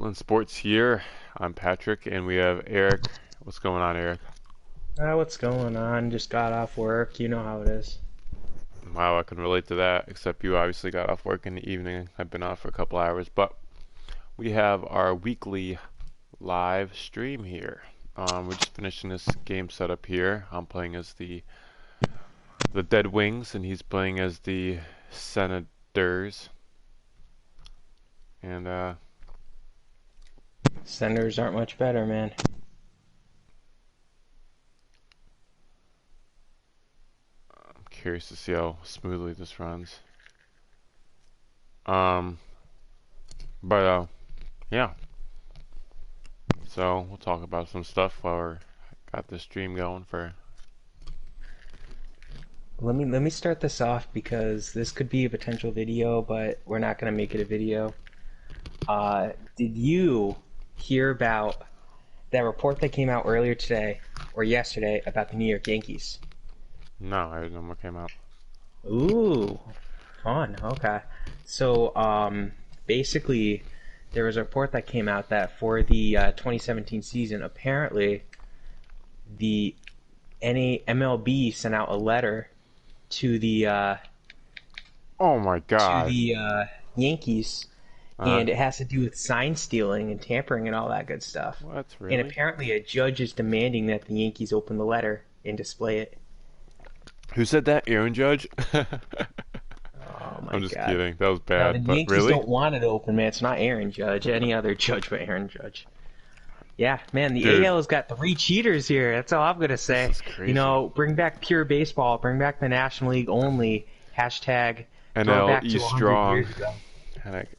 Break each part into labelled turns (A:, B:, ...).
A: HartLandSportz here. I'm Patrick, and we have Eric. What's going on, Eric?
B: What's going on? Just got off work. You know how it is.
A: Wow, I can relate to that, except you obviously got off work in the evening. I've been off for a couple hours, but we have our weekly live stream here. We're just finishing this game setup here. I'm playing as the Dead Wings, and he's playing as the Senators. And
B: Senders aren't much better, man.
A: I'm curious to see how smoothly this runs. Um, but yeah. So we'll talk about some stuff while we're got the stream going for.
B: Let me start this off because this could be a potential video, but we're not gonna make it a video. Did you hear about that report that came out earlier today or yesterday about the New York Yankees?
A: No, I didn't know what came out.
B: Ooh, fun. Okay. So, basically, there was a report that came out that for the 2017 season, apparently, the MLB sent out a letter to the
A: Oh my God.
B: Yankees, and it has to do with sign stealing and tampering and all that good stuff.
A: What,
B: And
A: really?
B: apparently, a judge is demanding that the Yankees open the letter and display it.
A: Who said that? Aaron Judge?
B: Oh my
A: I'm just
B: God.
A: kidding. That was
B: Now, the
A: bad, but
B: Yankees
A: really?
B: don't want it open, man. It's not Aaron Judge. Any other judge but Aaron Judge. Yeah, man, the
A: Dude,
B: AL has got three cheaters here. That's all I'm going to say.
A: this is crazy.
B: You know, bring back pure baseball. Bring back the National League only. Hashtag throw it
A: NL
B: back to
A: East
B: 100
A: strong.
B: years ago.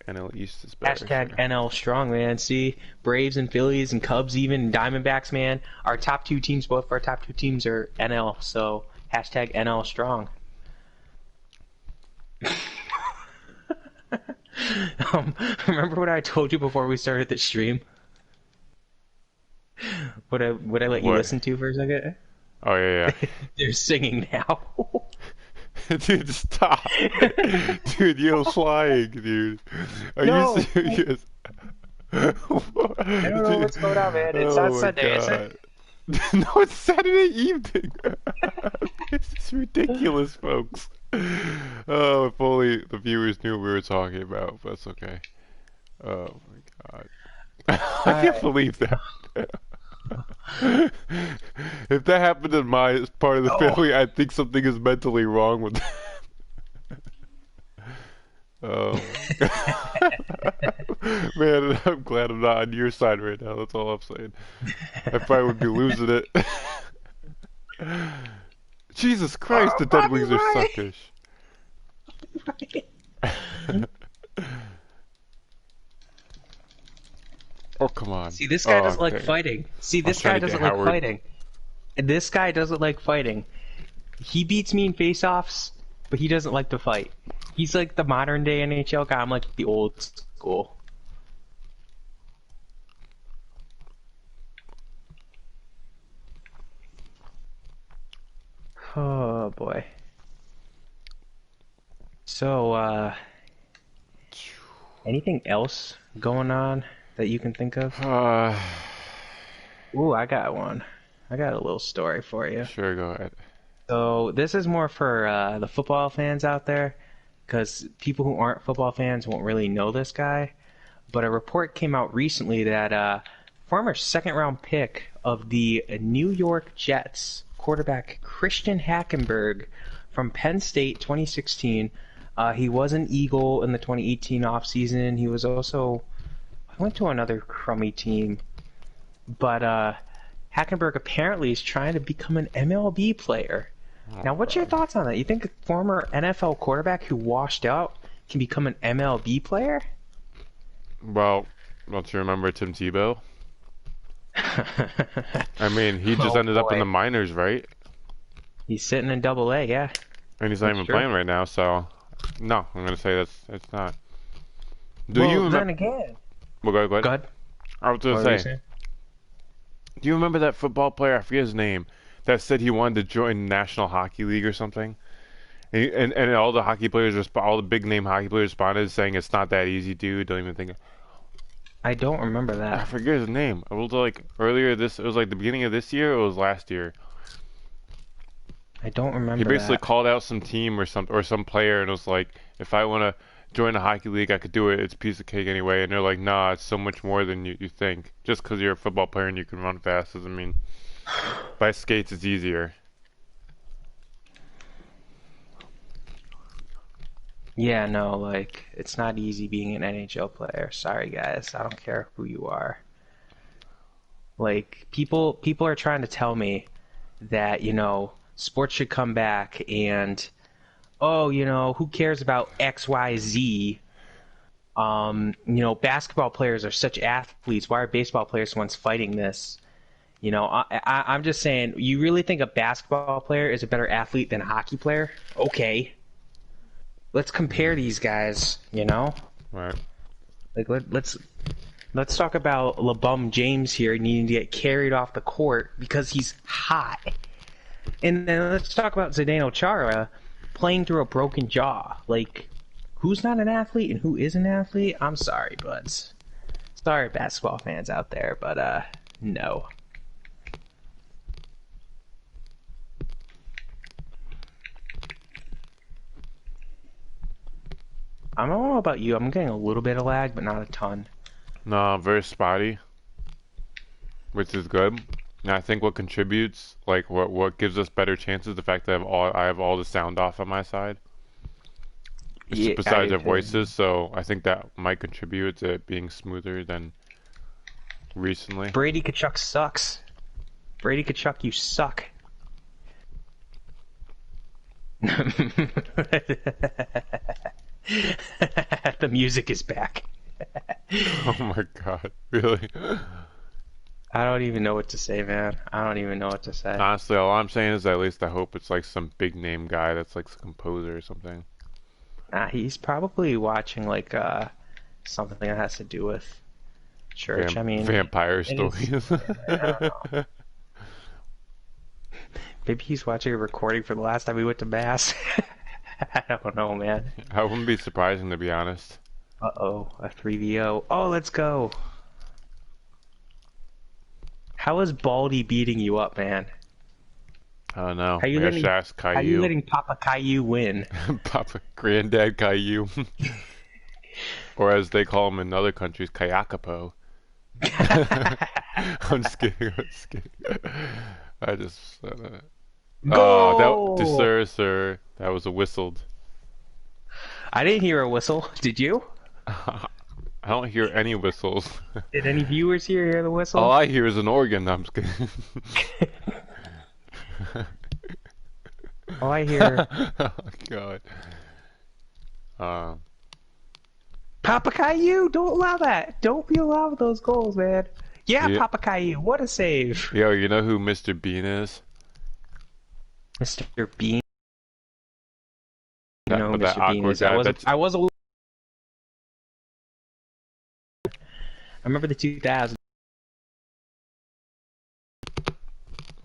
A: NL East is better.
B: Hashtag
A: Sure.
B: NL strong, man. See, Braves and Phillies and Cubs even, and Diamondbacks, man. Our top two teams, both of our top two teams are NL, so hashtag NL strong. Remember what I told you before we started the stream? Would I let you
A: What?
B: listen to for a second?
A: Oh yeah,
B: They're singing now.
A: yeah. Dude, stop. Dude, you're flying, dude. Are
B: No.
A: you serious?
B: I don't know what's going on, man. It's
A: Oh
B: on
A: my
B: Sunday, isn't
A: God.
B: it?
A: No, it's Saturday evening. This is ridiculous, folks. Oh, if only the viewers knew what we were talking about, but that's okay. Oh my God. I can't
B: Alright.
A: believe that. If that happened in my part of the
B: Oh.
A: family, I think something is mentally wrong with that. Oh man, I'm glad I'm not on your side right now. That's all I'm saying. I probably would be losing it. Jesus Christ, the Dead
B: Bobby
A: Wings are
B: Ryan.
A: suckish. Oh, come on.
B: See, this guy
A: Oh,
B: doesn't like
A: okay.
B: fighting. See,
A: I was
B: this
A: trying
B: guy
A: to get
B: doesn't like
A: Howard.
B: fighting. And this guy doesn't like fighting. He beats me in face-offs, but he doesn't like to fight. He's like the modern day NHL guy. I'm like the old school. Oh boy. So, anything else going on that you can think of? Ooh, I got one. I got a little story for you.
A: Sure, go ahead.
B: So this is more for the football fans out there, because people who aren't football fans won't really know this guy. But a report came out recently that former second-round pick of the New York Jets, quarterback Christian Hackenberg from Penn State, 2016. He was an Eagle in the 2018 offseason. He was also went to another crummy team, but Hackenberg apparently is trying to become an MLB player. Now, what's your thoughts on that? You think a former NFL quarterback who washed out can become an MLB player?
A: Well, don't you remember Tim Tebow? I mean, he just
B: Oh
A: ended up in the
B: boy,
A: minors, right?
B: he's sitting in Double A, yeah,
A: And he's not
B: that's
A: even
B: true.
A: playing right now, so no, I'm gonna say it's not. Do you
B: Well,
A: remember?
B: then again,
A: Well, go
B: go
A: ahead.
B: ahead.
A: I was gonna
B: What were you
A: say,
B: saying?
A: do you remember that football player? I forget his name. That said he wanted to join National Hockey League or something. And all the hockey players, all the big name hockey players responded saying it's not that easy, dude. Don't even think.
B: I don't remember
A: I
B: that.
A: forget his name. It was like earlier this. It was like the beginning of this year. Or it was last year.
B: I don't
A: He
B: remember
A: basically
B: that.
A: called out some team or some player and was like, if I want to join a hockey league, I could do it. It's a piece of cake anyway. And they're like, nah, it's so much more than you think. Just because you're a football player and you can run fast doesn't mean by skates it's easier.
B: Yeah, no, like it's not easy being an NHL player. Sorry guys, I don't care who you are. Like people are trying to tell me that, sports should come back and oh, who cares about XYZ? Basketball players are such athletes. Why are baseball players the ones fighting this? I'm just saying, you really think a basketball player is a better athlete than a hockey player? Okay. Let's compare these guys.
A: Right.
B: Like let's talk about LeBum James here needing to get carried off the court because he's hot. And then let's talk about Zdeno Chara playing through a broken jaw. Like, who's not an athlete and who is an athlete? I'm sorry, buds. Sorry, basketball fans out there, but no. I don't know about you. I'm getting a little bit of lag, but not a ton.
A: No, very spotty, which is good. And I think what contributes, like what gives us better chances, the fact that I have all the sound off on my side. It's
B: Yeah, I
A: besides
B: do
A: our
B: too.
A: voices, so I think that might contribute to it being smoother than recently.
B: Brady Kachuk sucks. Brady Kachuk, you suck. The music is back.
A: Oh my God, really?
B: I don't even know what to say, man. I don't even know what to say.
A: Honestly, all I'm saying is at least I hope it's like some big name guy that's like a composer or something.
B: He's probably watching like something that has to do with church. I mean,
A: Vampire
B: it is.
A: stories.
B: I don't know. Maybe he's watching a recording for the last time we went to mass. I don't know, man.
A: I wouldn't be surprising to be honest.
B: Uh-oh, a 3v0. Oh, let's go. How is Baldy beating you up, man?
A: I don't know.
B: How you
A: Maybe I should
B: letting
A: ask
B: how you
A: Caillou.
B: letting Papa Caillou win?
A: Papa, Granddad Caillou. Or as they call him in other countries, Kayakapo. I'm just kidding. I'm just kidding. I just said that. Oh, that,
B: Goal!
A: sir. That was a whistled.
B: I didn't hear a whistle. Did you?
A: I don't hear any whistles.
B: Did any viewers here hear the
A: All
B: whistle?
A: I hear is an organ. I'm just kidding.
B: All I hear,
A: Oh God. Um,
B: Papa Caillou, don't allow that. Don't be allowed those goals, man. Yeah,
A: yeah,
B: Papa Caillou, what a save.
A: yo, you know who Mr. Bean is?
B: Mr. Bean. You
A: That,
B: know who
A: but that
B: Mr. Bean
A: awkward
B: is. I
A: guy.
B: was
A: That's
B: I was a I remember the 2000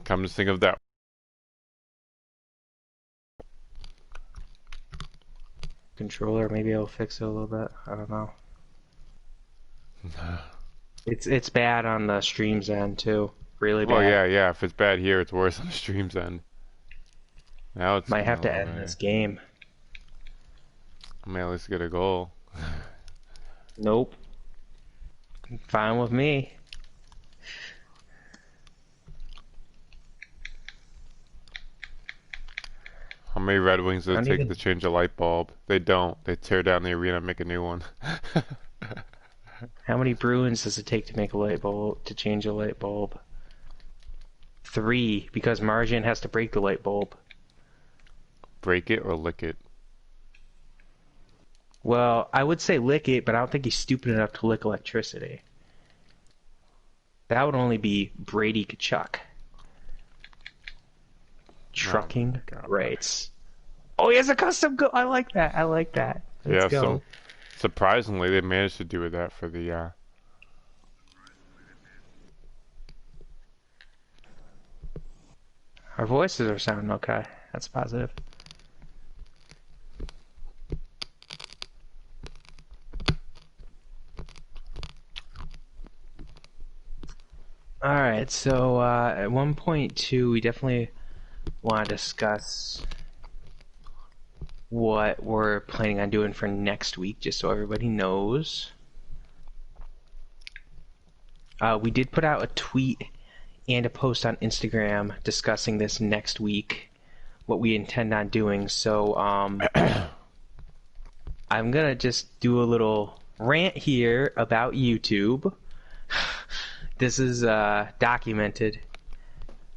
A: come to think of that.
B: controller. Maybe I'll fix it a little bit. I don't know. It's bad on the streams end too. Really
A: Well,
B: bad.
A: yeah, yeah. If it's bad here, it's worse on the stream's end. Now it's
B: Might
A: getting
B: have
A: a
B: to
A: little
B: end this
A: better.
B: game.
A: I mean, at least get a goal.
B: Nope. Fine with me.
A: How many Red Wings
B: I
A: does it
B: don't
A: take
B: even
A: to change a light bulb? They don't. They tear down the arena and make a new one.
B: How many Bruins does it take to make a light bulb to change a light bulb? 3, because Margin has to break the light bulb.
A: Break it or lick it.
B: Well, I would say lick it, but I don't think he's stupid enough to lick electricity. That would only be Brady Kachuk.
A: Oh
B: Trucking
A: my God.
B: rates. Oh, he has a custom go. I like that. I like that. Let's
A: Yeah,
B: go.
A: surprisingly, they managed to do that for the
B: Our voices are sounding okay. That's positive. All right, so at 1.2, we definitely want to discuss what we're planning on doing for next week, just so everybody knows. We did put out a tweet and a post on Instagram discussing this next week, what we intend on doing. So I'm gonna just do a little rant here about YouTube. This is documented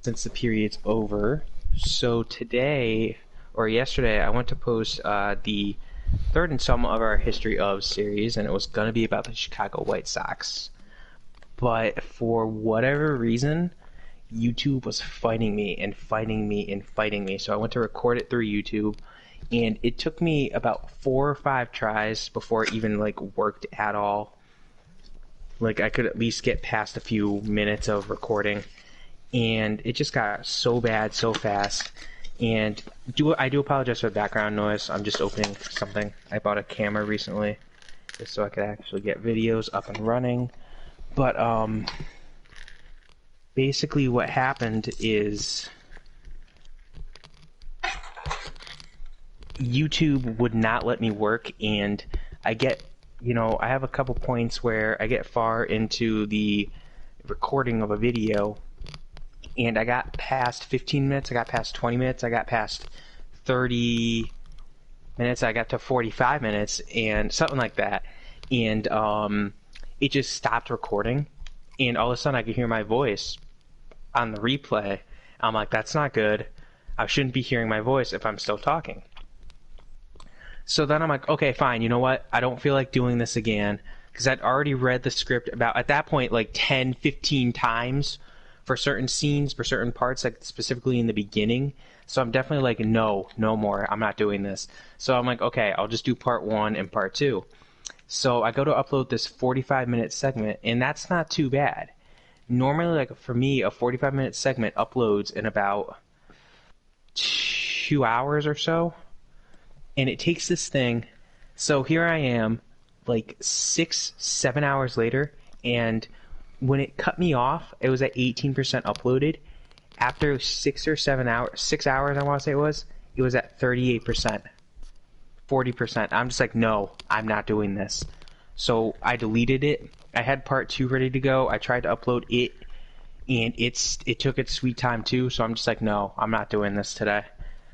B: since the period's over. So today, or yesterday, I went to post the third installment of our History of series, and it was going to be about the Chicago White Sox. But for whatever reason, YouTube was fighting me and fighting me and fighting me. So I went to record it through YouTube, and it took me about 4 or 5 tries before it even worked at all. Like I could at least get past a few minutes of recording, and it just got so bad so fast. And I do apologize for the background noise. I'm just opening something. I bought a camera recently just so I could actually get videos up and running. But basically what happened is YouTube would not let me work, and I get, I have a couple points where I get far into the recording of a video, and I got past 15 minutes, I got past 20 minutes, I got past 30 minutes, I got to 45 minutes, and something like that. And it just stopped recording, and all of a sudden I could hear my voice on the replay. I'm like, that's not good. I shouldn't be hearing my voice if I'm still talking. So then I'm like, okay, fine, you know what? I don't feel like doing this again, because I'd already read the script about, at that point, 10, 15 times for certain scenes, for certain parts, specifically in the beginning. So I'm definitely no more. I'm not doing this. So I'm like, okay, I'll just do part 1 and part 2. So I go to upload this 45-minute segment, and that's not too bad. Normally, for me, a 45-minute segment uploads in about 2 hours or so. And it takes this thing. So here I am, 6, 7 hours later, and when it cut me off, it was at 18% uploaded. After 6 or 7 hours, 6 hours, I want to say it was at 38%, 40%. I'm just like, no, I'm not doing this. So I deleted it. I had part 2 ready to go. I tried to upload it, and it took its sweet time too. So I'm just like, no, I'm not doing this today.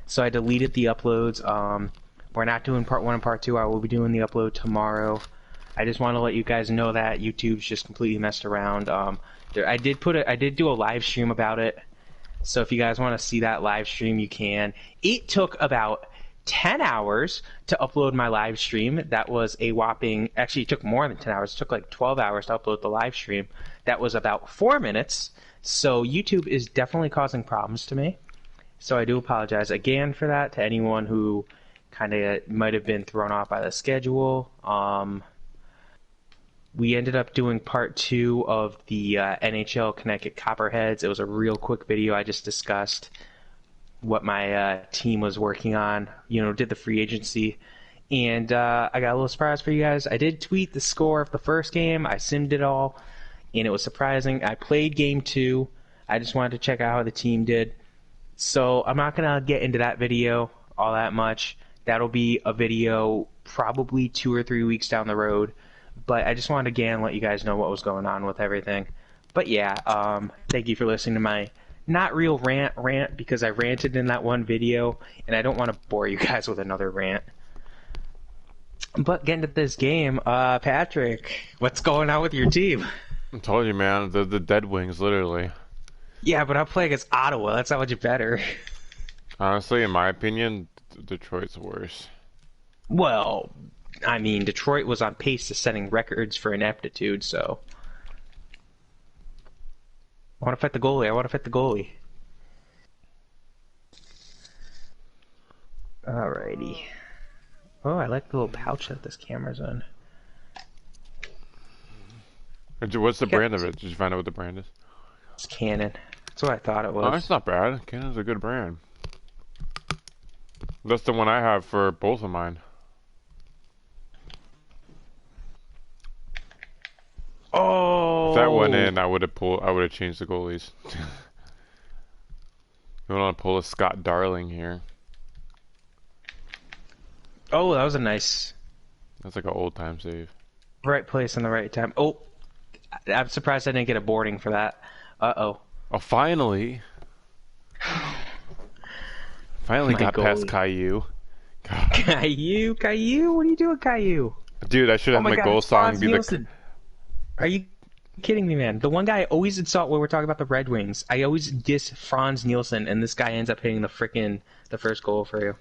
B: So I deleted the uploads. We're not doing part 1 and part 2. I will be doing the upload tomorrow. I just want to let you guys know that YouTube's just completely messed around. I did do a live stream about it. So if you guys want to see that live stream, you can. It took about 10 hours to upload my live stream. That was a whopping, actually it took more than 10 hours. It took 12 hours to upload the live stream. That was about 4 minutes. So YouTube is definitely causing problems to me. So I do apologize again for that to anyone who kind of might have been thrown off by the schedule. We ended up doing part 2 of the NHL Connecticut Copperheads. It was a real quick video. I just discussed what my team was working on, did the free agency. And I got a little surprise for you guys. I did tweet the score of the first game. I simmed it all, and it was surprising. I played game 2. I just wanted to check out how the team did. So I'm not going to get into that video all that much. That'll be a video probably 2 or 3 weeks down the road. But I just wanted to again let you guys know what was going on with everything. But yeah, thank you for listening to my not real rant because I ranted in that one video, and I don't want to bore you guys with another rant. But getting to this game, Patrick, what's going on with your team?
A: I told you, man, the Dead Wings, literally.
B: Yeah, but I'm playing against Ottawa. That's not much better.
A: Honestly, in my opinion, Detroit's worse.
B: Well, I mean, Detroit was on pace to setting records for ineptitude, so... I want to fight the goalie. Alrighty. Oh, I like the little pouch that this camera's in.
A: What's the brand of it? Did you find out what the brand is?
B: It's Canon. That's what I thought it was.
A: Oh, that's not bad. Canon's a good brand. That's the one I have for both of mine.
B: Oh,
A: If that went
B: Oh.
A: in, I would have changed the goalies. We want to pull a Scott Darling here.
B: Oh, that was a nice
A: That's like an old time save.
B: right place and the right time. Oh, I'm surprised I didn't get a boarding for that. Uh-oh.
A: Oh, finally! Finally
B: My
A: got past
B: goalie.
A: Caillou. God.
B: Caillou, what are you doing, Caillou?
A: Dude, I should
B: Oh
A: have
B: my
A: my
B: God,
A: goal
B: it's
A: song
B: Franz
A: be the.
B: Nielsen. Are you kidding me, man? The one guy I always insult when we're talking about the Red Wings. I always diss Franz Nielsen, and this guy ends up hitting the first goal for you.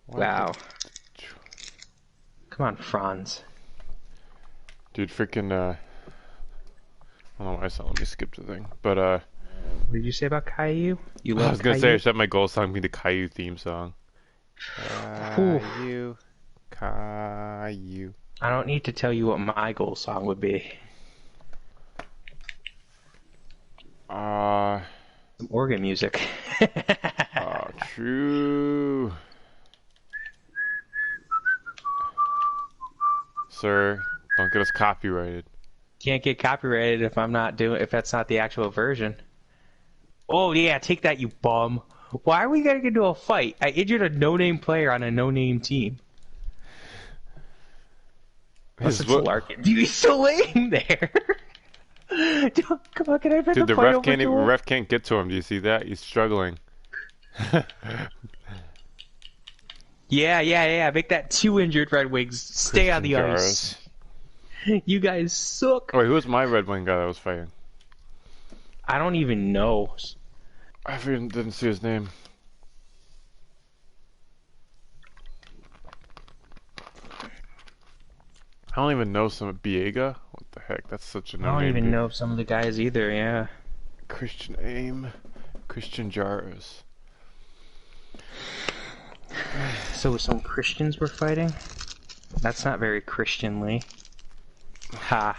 B: Wow. Come on, Franz.
A: Dude, freaking, I don't know why I said let me skip the thing. But,
B: What did you say about Caillou? You
A: I
B: love
A: was gonna say I
B: Caillou?
A: should have my goal song be the Caillou theme song.
B: Oof.
A: Caillou.
B: I don't need to tell you what my goal song would be. Some organ music.
A: True. Sir, don't get us copyrighted.
B: Can't get copyrighted if that's not the actual version. Oh yeah, take that, you bum. Why are we gonna get into a fight? I injured a no-name player on a no-name team. Unless it's Larkin. Dude, he's still laying there. Dude, come on, can I put
A: Dude,
B: the
A: the
B: fight
A: ref
B: over
A: can't
B: to
A: even
B: him?
A: ref can't get to him. Do you see that? He's struggling.
B: Yeah. Make that two injured Red Wings stay on the
A: Christian
B: ice.
A: Jaros.
B: You guys suck.
A: Oh, wait, who was my Red Wing guy that was fighting?
B: I don't even know.
A: I didn't see his name. I don't even know some Biega. What the heck? That's such a
B: I
A: no-name.
B: don't even
A: dude.
B: know some of the guys either, yeah.
A: Christian Aim, Christian Jaros.
B: So some Christians were fighting? That's not very Christianly. Ha.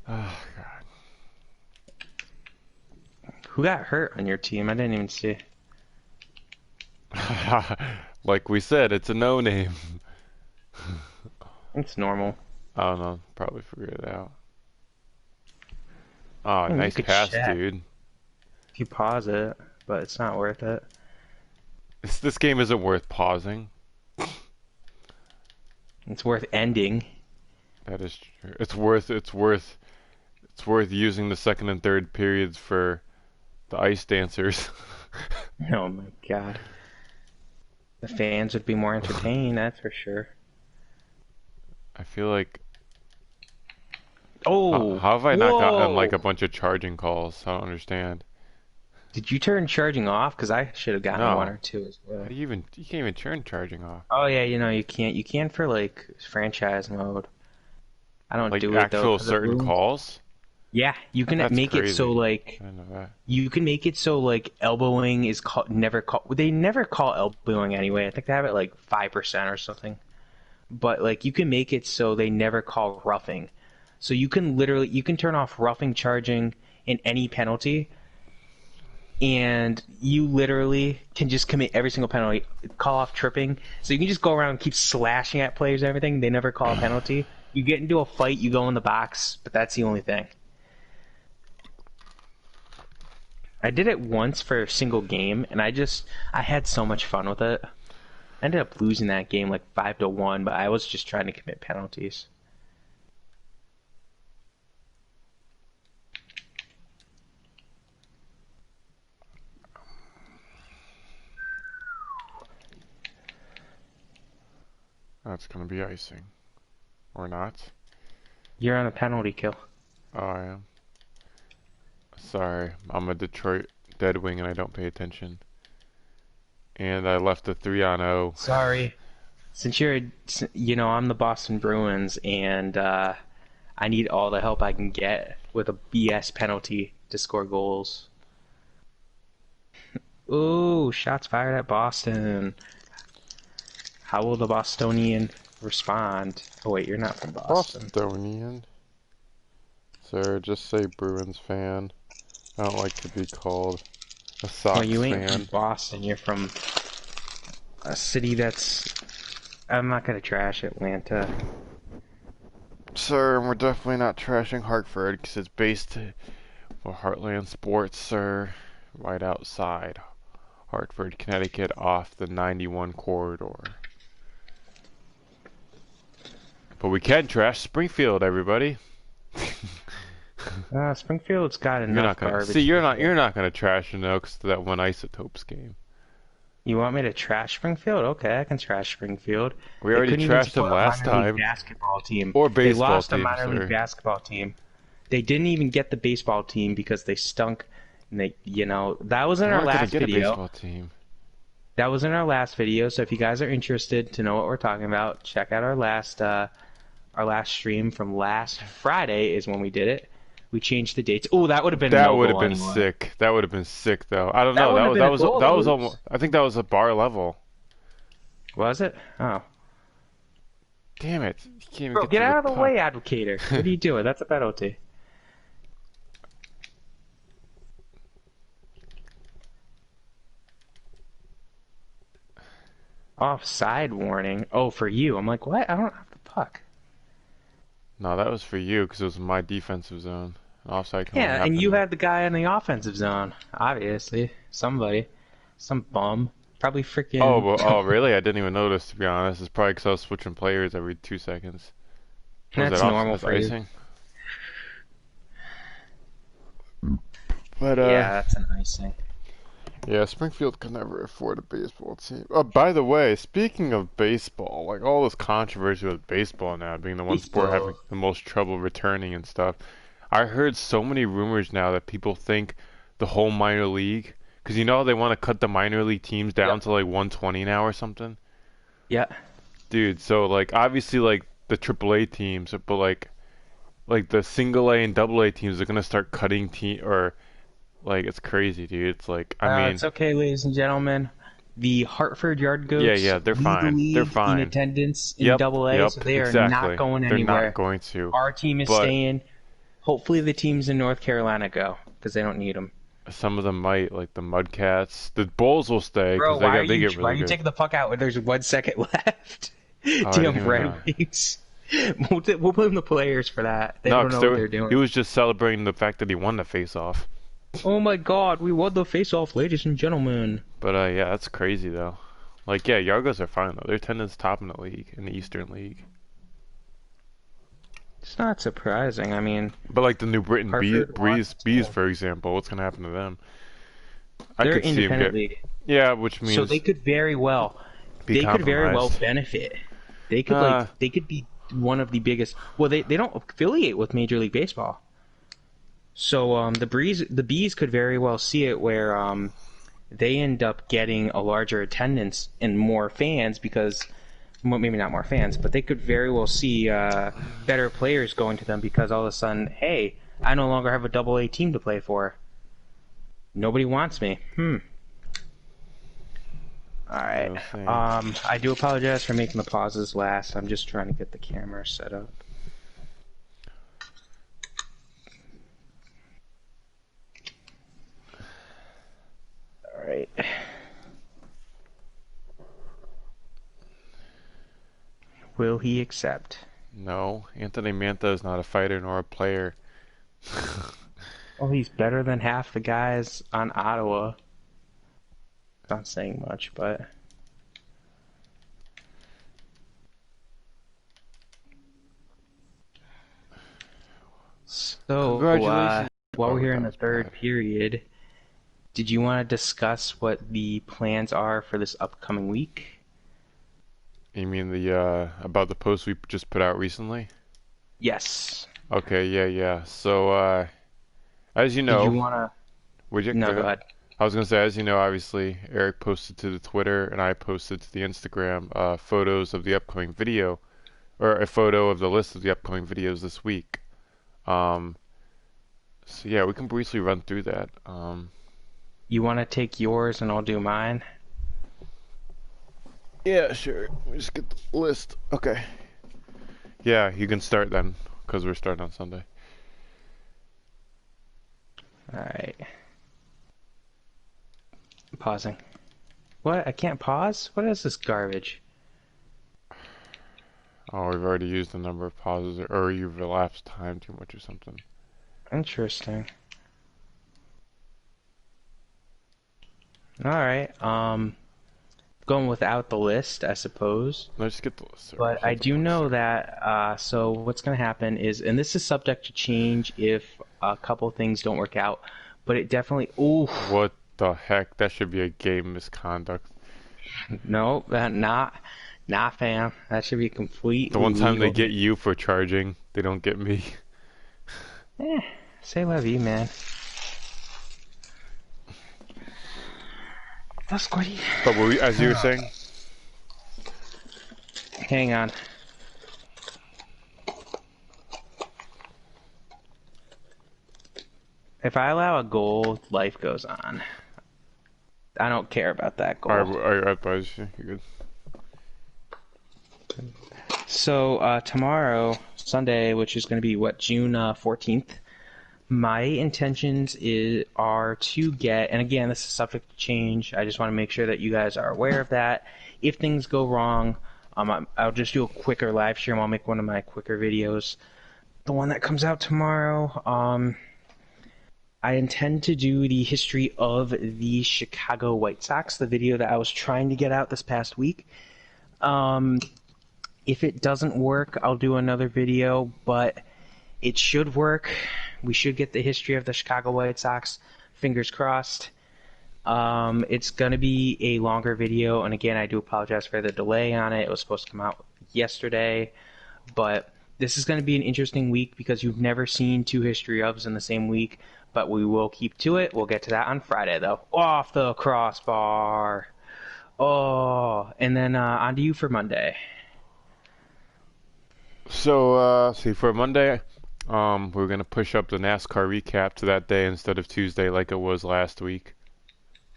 A: Oh God.
B: Who got hurt on your team? I didn't even see.
A: Like we said, it's a no-name.
B: It's normal.
A: I don't know. Probably figured it out. Oh,
B: You
A: nice
B: could
A: pass,
B: check.
A: dude.
B: If you pause it, but it's not worth it.
A: This game isn't worth pausing.
B: It's worth ending.
A: That is true. It's worth using the second and third periods for the ice dancers.
B: Oh my god. The fans would be more entertained, that's for sure.
A: I feel like
B: Oh!
A: how have I not gotten
B: Whoa!
A: like a bunch of charging calls? I don't understand.
B: Did you turn charging off? Because I should have gotten
A: No.
B: one or two as well.
A: How do you can't even turn charging off.
B: Oh yeah, you can't. You can for like franchise mode. I don't
A: Like
B: do it though.
A: actual
B: 'Cause it
A: certain
B: ruins-
A: calls?
B: Yeah, you can
A: That's
B: make it so
A: crazy.
B: like
A: I didn't know that.
B: you can make it so like elbowing is never called. They never call elbowing anyway. I think they have it like 5% or something. But like you can make it so they never call roughing. So you can turn off roughing charging in any penalty, and you literally can just commit every single penalty. Call off tripping, so you can just go around and keep slashing at players and everything. They never call a penalty. You get into a fight, you go in the box, but that's the only thing. I did it once for a single game, and I had so much fun with it. I ended up losing that game like 5-1, but I was just trying to commit penalties.
A: That's gonna be icing. Or not.
B: You're on a penalty kill.
A: Oh, I am. Sorry, I'm a Detroit Dead Wing and I don't pay attention. And I left a 3-on-0.
B: Sorry. Since I'm the Boston Bruins, and I need all the help I can get with a BS penalty to score goals. Ooh, shots fired at Boston. How will the Bostonian respond? Oh wait, you're not from Boston.
A: Bostonian. Sir, just say Bruins fan. I don't like to be called a Sox
B: Well, you ain't
A: fan.
B: from Boston. You're from a city that's... I'm not gonna trash Atlanta.
A: sir, and we're definitely not trashing Hartford because it's based for HartLandSportz, sir. Right outside Hartford, Connecticut, off the 91 corridor. But we can trash Springfield, everybody.
B: Springfield's got
A: You're
B: enough
A: not gonna
B: garbage.
A: see. You're not gonna trash them though, 'cause of that one Isotopes game.
B: You want me to trash Springfield? Okay, I can trash Springfield.
A: We
B: They
A: already
B: couldn't even
A: trashed them
B: support a
A: last
B: minor league
A: time,
B: basketball team.
A: or
B: They
A: baseball
B: lost a
A: team,
B: minor league
A: sir.
B: basketball team. They didn't even get the baseball team because they stunk. And that was in
A: We're
B: our
A: not gonna
B: last
A: get a
B: video.
A: baseball team.
B: That was in our last video. So if you guys are interested to know what we're talking about, check out our last stream from last Friday is when we did it. We changed the dates. Oh, that would have been
A: That
B: no
A: would have
B: goal
A: been
B: anyway.
A: sick. That would have been sick, though. I don't
B: That
A: know.
B: wouldn't have been a goal.
A: That was almost. I think that was a bar level.
B: Was it? Oh.
A: Damn it! You can't even
B: Bro,
A: get
B: get
A: to
B: out of the
A: puck.
B: way, Advocator. What are you doing? That's a penalty. Offside warning. Oh, for you. I'm like, what? I don't have the puck.
A: No, that was for you because it was my defensive zone. An offside can only
B: Yeah,
A: happen.
B: and you had the guy in the offensive zone. Obviously. Somebody. Some bum. Probably freaking...
A: Oh, really? I didn't even notice, to be honest. It's probably because I was switching players every 2 seconds. Was
B: That's
A: that
B: normal for you.
A: icing? But
B: Yeah, that's an icing.
A: yeah, Springfield could never afford a baseball team. By the way, speaking of baseball, like all this controversy with baseball now being the one sport
B: Baseball.
A: having the most trouble returning and stuff, I heard so many rumors now that people think the whole minor league, because you know they want to cut the minor league teams down
B: Yep.
A: to like 120 now or something.
B: Yeah.
A: Dude, so like obviously like the AAA teams, but like the single A and double A teams are gonna start cutting team or like it's crazy, dude. It's like I mean,
B: It's okay, ladies and gentlemen. The Hartford Yard Goats
A: yeah, they're
B: lead the
A: fine. They're
B: league in
A: fine.
B: attendance in
A: Yep,
B: Double A,
A: yep,
B: so they are
A: exactly.
B: not going
A: They're
B: anywhere.
A: not going to.
B: Our team is
A: But
B: staying. Hopefully, the teams in North Carolina go because they don't need them.
A: some of them might, like the Mudcats. The Bulls will stay
B: Bro,
A: because they get
B: why are
A: really
B: you
A: good.
B: taking the puck out when there's 1 second left?
A: Oh, I didn't
B: Damn
A: even
B: Red
A: know.
B: Wings. We'll blame the players for that. They
A: No,
B: don't know
A: because
B: what they're doing.
A: he was just celebrating the fact that he won the face-off.
B: Oh my God, we won the face-off, ladies and gentlemen.
A: But yeah, that's crazy though. Like yeah, Yargos are fine though. Their attendance top in the league, in the Eastern League.
B: It's not surprising. I mean,
A: But like the New Britain
B: Hartford wants
A: Bees,
B: to-
A: for example, what's gonna happen to them? I
B: they're
A: could see them
B: independent
A: get
B: league.
A: yeah, which means
B: So they could very well
A: be compromised.
B: benefit. They could they could be one of the biggest. Well, they don't affiliate with Major League Baseball. So the Bees could very well see it where they end up getting a larger attendance and more fans because well, maybe not more fans, but they could very well see better players going to them because all of a sudden, hey, I no longer have a Double A team to play for. Nobody wants me. All right. I do apologize for making the pauses last. I'm just trying to get the camera set up. All right. Will he accept?
A: No, Anthony Mantha is not a fighter nor a player.
B: Well, he's better than half the guys on Ottawa. Not saying much, but... So,
A: Congratulations.
B: while we're here in the
A: That's
B: third
A: bad.
B: period, did you want to discuss what the plans are for this upcoming week?
A: You mean the about the post we just put out recently?
B: Yes.
A: Okay, yeah. So as you
B: Did
A: know,
B: you want to...
A: would you
B: No, go ahead.
A: I was gonna say, as you know, obviously Eric posted to the Twitter and I posted to the Instagram photos of the upcoming video, or a photo of the list of the upcoming videos this week. So yeah, we can briefly run through that.
B: You want to take yours and I'll do mine?
A: Yeah, sure. Let me just get the list. Okay. Yeah, you can start then, because we're starting on Sunday.
B: Alright. Pausing. What? I can't pause? What is this garbage?
A: Oh, we've already used the number of pauses, or you've elapsed time too much or something.
B: Interesting. All right. Going without the list, I suppose.
A: Let's get the list. Sorry,
B: But I
A: hold on
B: do
A: one
B: know
A: second.
B: that, so what's going to happen is, and this is subject to change if a couple things don't work out, but it definitely, ooh,
A: What the heck? That should be a game misconduct.
B: no, not fam. That should be
A: The
B: completely
A: one time they
B: legal.
A: get you for charging, they don't get me.
B: Eh, say la vie, man. That's good.
A: But as you were saying,
B: Hang on. If I allow a goal, life goes on. I don't care about that goal.
A: alright, boys, you're good.
B: So tomorrow, Sunday, which is going to be what, June 14th, my intentions are to get, and again, this is subject to change. I just want to make sure that you guys are aware of that. If things go wrong, I'll just do a quicker live stream. I'll make one of my quicker videos. The one that comes out tomorrow, I intend to do the history of the Chicago White Sox, the video that I was trying to get out this past week. If it doesn't work, I'll do another video, but it should work. We should get the history of the Chicago White Sox. Fingers crossed. It's going to be a longer video, and again, I do apologize for the delay on it. It was supposed to come out yesterday, but this is going to be an interesting week because you've never seen two history ofs in the same week, but we will keep to it. We'll get to that on Friday, though. Off the crossbar. Oh, and then on to you for Monday.
A: So, see, for Monday, we're gonna push up the NASCAR recap to that day instead of Tuesday like it was last week.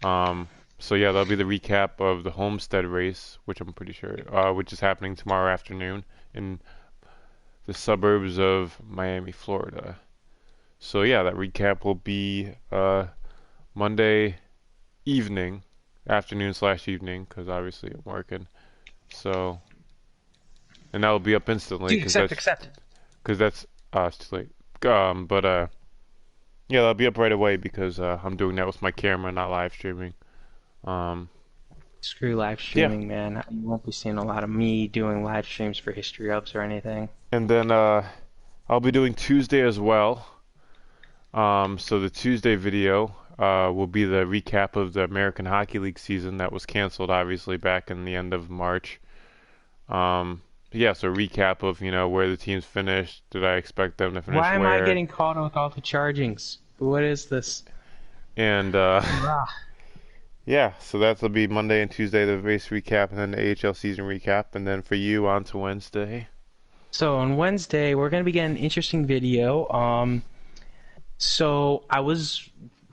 A: Um, so yeah, that'll be the recap of the Homestead race, which I'm pretty sure, which is happening tomorrow afternoon in the suburbs of Miami, Florida. So yeah, that recap will be Monday evening, afternoon slash evening, because obviously I'm working. So, and that'll be up instantly,
B: Dude, accept.
A: because that's it's too late. But yeah, that'll be up right away because I'm doing that with my camera, not live streaming. Um,
B: Screw live
A: yeah,
B: streaming, man. You won't be seeing a lot of me doing live streams for history ofs or anything.
A: and then I'll be doing Tuesday as well. So the Tuesday video will be the recap of the American Hockey League season that was canceled, obviously, back in the end of March. Yeah, so recap of, where the teams finished. Did I expect them to finish
B: Why am I
A: where?
B: getting caught with all the chargings? What is this?
A: And
B: Rah.
A: yeah, so that'll be Monday and Tuesday, the race recap, and then the AHL season recap. And then for you, on to Wednesday.
B: So on Wednesday, we're going to be getting an interesting video. So I was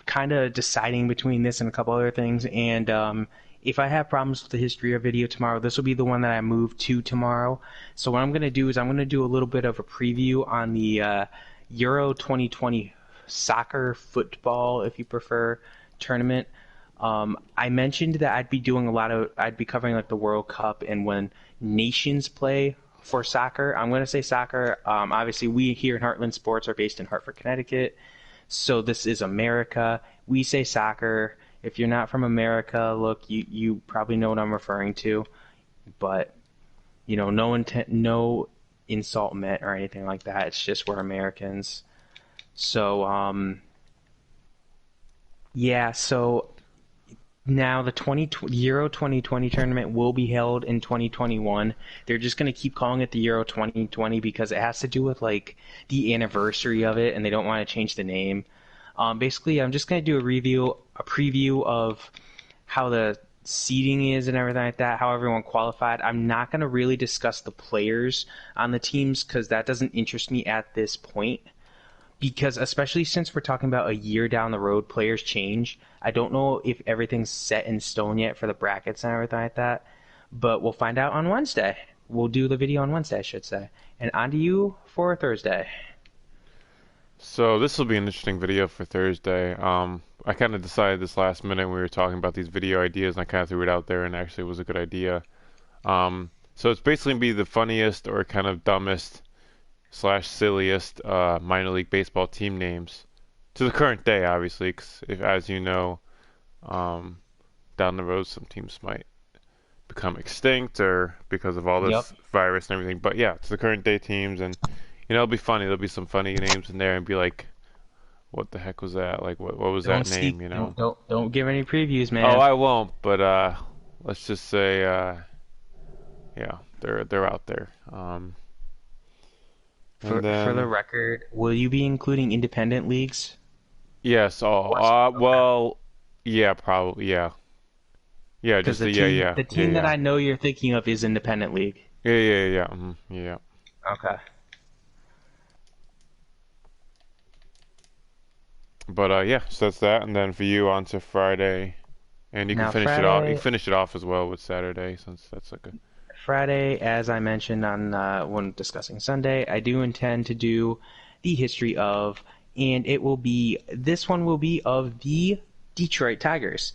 B: kind of deciding between this and a couple other things, and if I have problems with the history of video tomorrow, this will be the one that I move to tomorrow. So what I'm going to do is I'm going to do a little bit of a preview on the Euro 2020 soccer, football, if you prefer, tournament. I mentioned that I'd be covering like the World Cup and when nations play for soccer. I'm going to say soccer. Obviously, we here in Heartland Sports are based in Hartford, Connecticut. So this is America. We say soccer. If you're not from America, look, you probably know what I'm referring to. But, no insult meant or anything like that. It's just we're Americans. So, yeah, so now the Euro 2020 tournament will be held in 2021. They're just going to keep calling it the Euro 2020 because it has to do with like the anniversary of it, and they don't want to change the name. Basically, I'm just going to do a preview of how the seeding is and everything like that, how everyone qualified. I'm not going to really discuss the players on the teams because that doesn't interest me at this point. Because especially since we're talking about a year down the road, players change. I don't know if everything's set in stone yet for the brackets and everything like that, but we'll find out on Wednesday. We'll do the video on Wednesday, I should say. And on to you for Thursday.
A: So this will be an interesting video for Thursday. I kind of decided this last minute when we were talking about these video ideas, and I kind of threw it out there, and actually it was a good idea. So it's basically gonna be the funniest or kind of dumbest slash silliest minor league baseball team names to the current day, obviously, 'cause if, as you know, um, down the road some teams might become extinct or because of all
B: Yep.
A: this virus and everything. But yeah, to the current day teams, and it'll be funny. There'll be some funny names in there, and be like, "What the heck was that? Like, what was that
B: Don't
A: name?"
B: see.
A: You know?
B: Don't give any previews,
A: Oh,
B: man.
A: I won't. But let's just say, yeah, they're out there. And
B: For the
A: then
B: record, will you be including independent leagues?
A: yes, oh,
B: Okay.
A: well, yeah, probably, yeah, yeah,
B: Because
A: just the yeah, yeah,
B: the
A: yeah,
B: team that
A: yeah,
B: I know you're thinking of is independent league.
A: yeah, yeah, yeah, yeah.
B: Okay.
A: But yeah, so that's that, and then for you on to Friday, and you can
B: Now
A: finish it off. You can
B: Friday,
A: finish it off as well with Saturday, since that's like a
B: Friday, as I mentioned on when discussing Sunday, I do intend to do the history of, and it will be this one will be of the Detroit Tigers.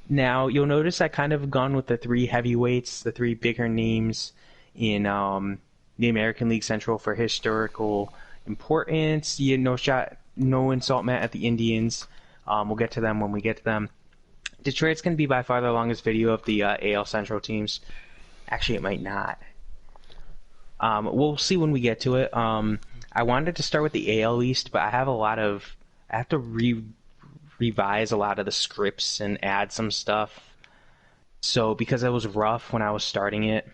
B: Now you'll notice I kind of gone with the three heavyweights, the three bigger names in the American League Central for historical importance. No shot, no insult meant at the Indians. We'll get to them when we get to them. Detroit's going to be by far the longest video of the AL Central teams. Actually, it might not. We'll see when we get to it. I wanted to start with the AL East, but I have a lot of. I have to revise a lot of the scripts and add some stuff. So, because it was rough when I was starting it.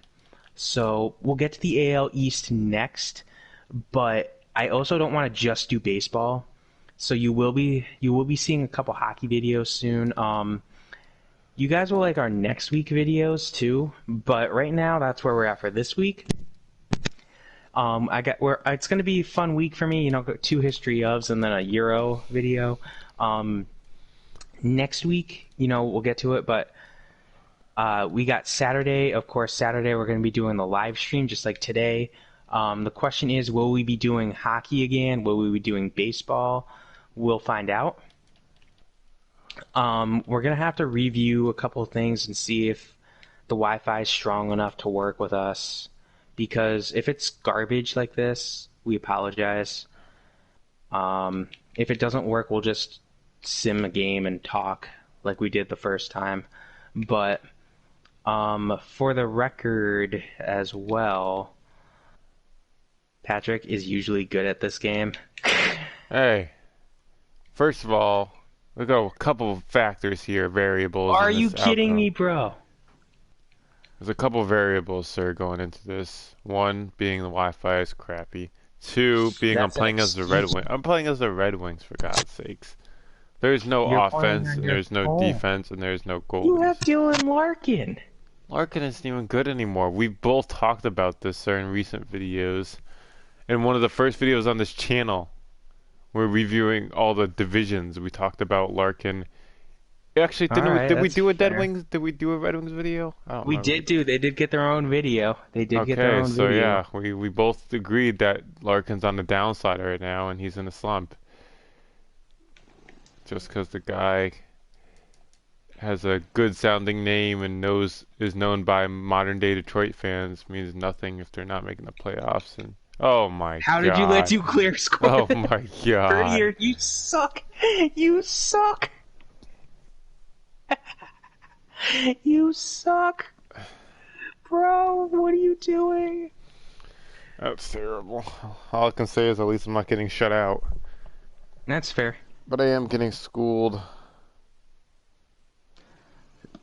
B: So, we'll get to the AL East next, but I also don't want to just do baseball. So you will be seeing a couple hockey videos soon. You guys will like our next week videos too, but right now that's where we're at for this week. It's going to be a fun week for me. Two history ofs and then a Euro video. Um, Next week, we'll get to it, but we got Saturday. Of course, Saturday we're going to be doing the live stream just like today. The question is, will we be doing hockey again? Will we be doing baseball? We'll find out. We're going to have to review a couple of things and see if the Wi-Fi is strong enough to work with us. Because if it's garbage like this, we apologize. If it doesn't work, we'll just sim a game and talk like we did the first time. But for the record as well, Patrick is usually good at this game.
A: hey. First of all, we got a couple of factors here, variables
B: Are
A: in
B: you
A: this
B: kidding
A: outcome.
B: me, bro?
A: There's a couple of variables, sir, going into this. One being the Wi-Fi is crappy. Two being I'm
B: That's an
A: playing as the Red
B: excuse.
A: Wing. I'm playing as the Red Wings for God's sakes. There's no
B: You're playing
A: offense
B: on
A: and
B: your
A: there's no
B: phone.
A: defense and there's no
B: You have
A: goalies.
B: Dylan Larkin.
A: Larkin isn't even good anymore. We've both talked about this, sir, in recent videos. In one of the first videos on this channel, we're reviewing all the divisions. We talked about Larkin. Actually,
B: All
A: didn't we?
B: right,
A: Did we
B: that's
A: do a Dead
B: fair.
A: Wings? Did we do a Red Wings video? I don't
B: We
A: remember.
B: did do. They did get their own video. They did get their
A: Okay,
B: own
A: so
B: video.
A: yeah, we both agreed that Larkin's on the downside right now and he's in a slump. Just because the guy has a good sounding name and is known by modern day Detroit fans means nothing if they're not making the playoffs. And oh my
B: How did you let
A: God,
B: you clear score
A: oh my God.
B: earlier? You suck. You suck. You suck, bro. What are you doing?
A: That's terrible. All I can say is at least I'm not getting shut out.
B: That's fair.
A: But I am getting schooled.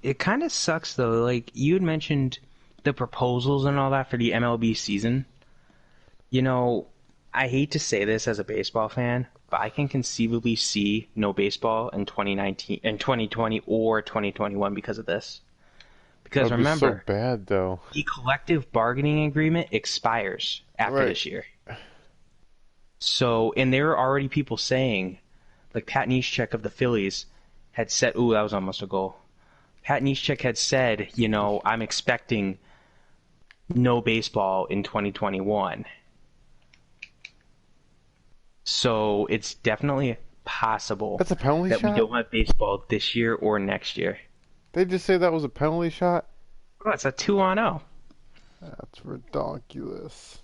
B: It kind of sucks though. Like you had mentioned the proposals and all that for the MLB season. You know, I hate to say this as a baseball fan, but I can conceivably see no baseball in 2019 and 2020 or 2021 because of this. Because
A: That'd be so
B: remember,
A: bad though.
B: the collective bargaining agreement expires after
A: Right.
B: this year. So, and there are already people saying, like Pat Neshek of the Phillies had said, "Ooh, that was almost a goal." Pat Neshek had said, I'm expecting no baseball in 2021. So it's definitely possible
A: That's a penalty
B: that we
A: shot?
B: don't have baseball this year or next year.
A: They just say that was a penalty shot?
B: Oh, it's a 2-0.
A: That's redonkulous.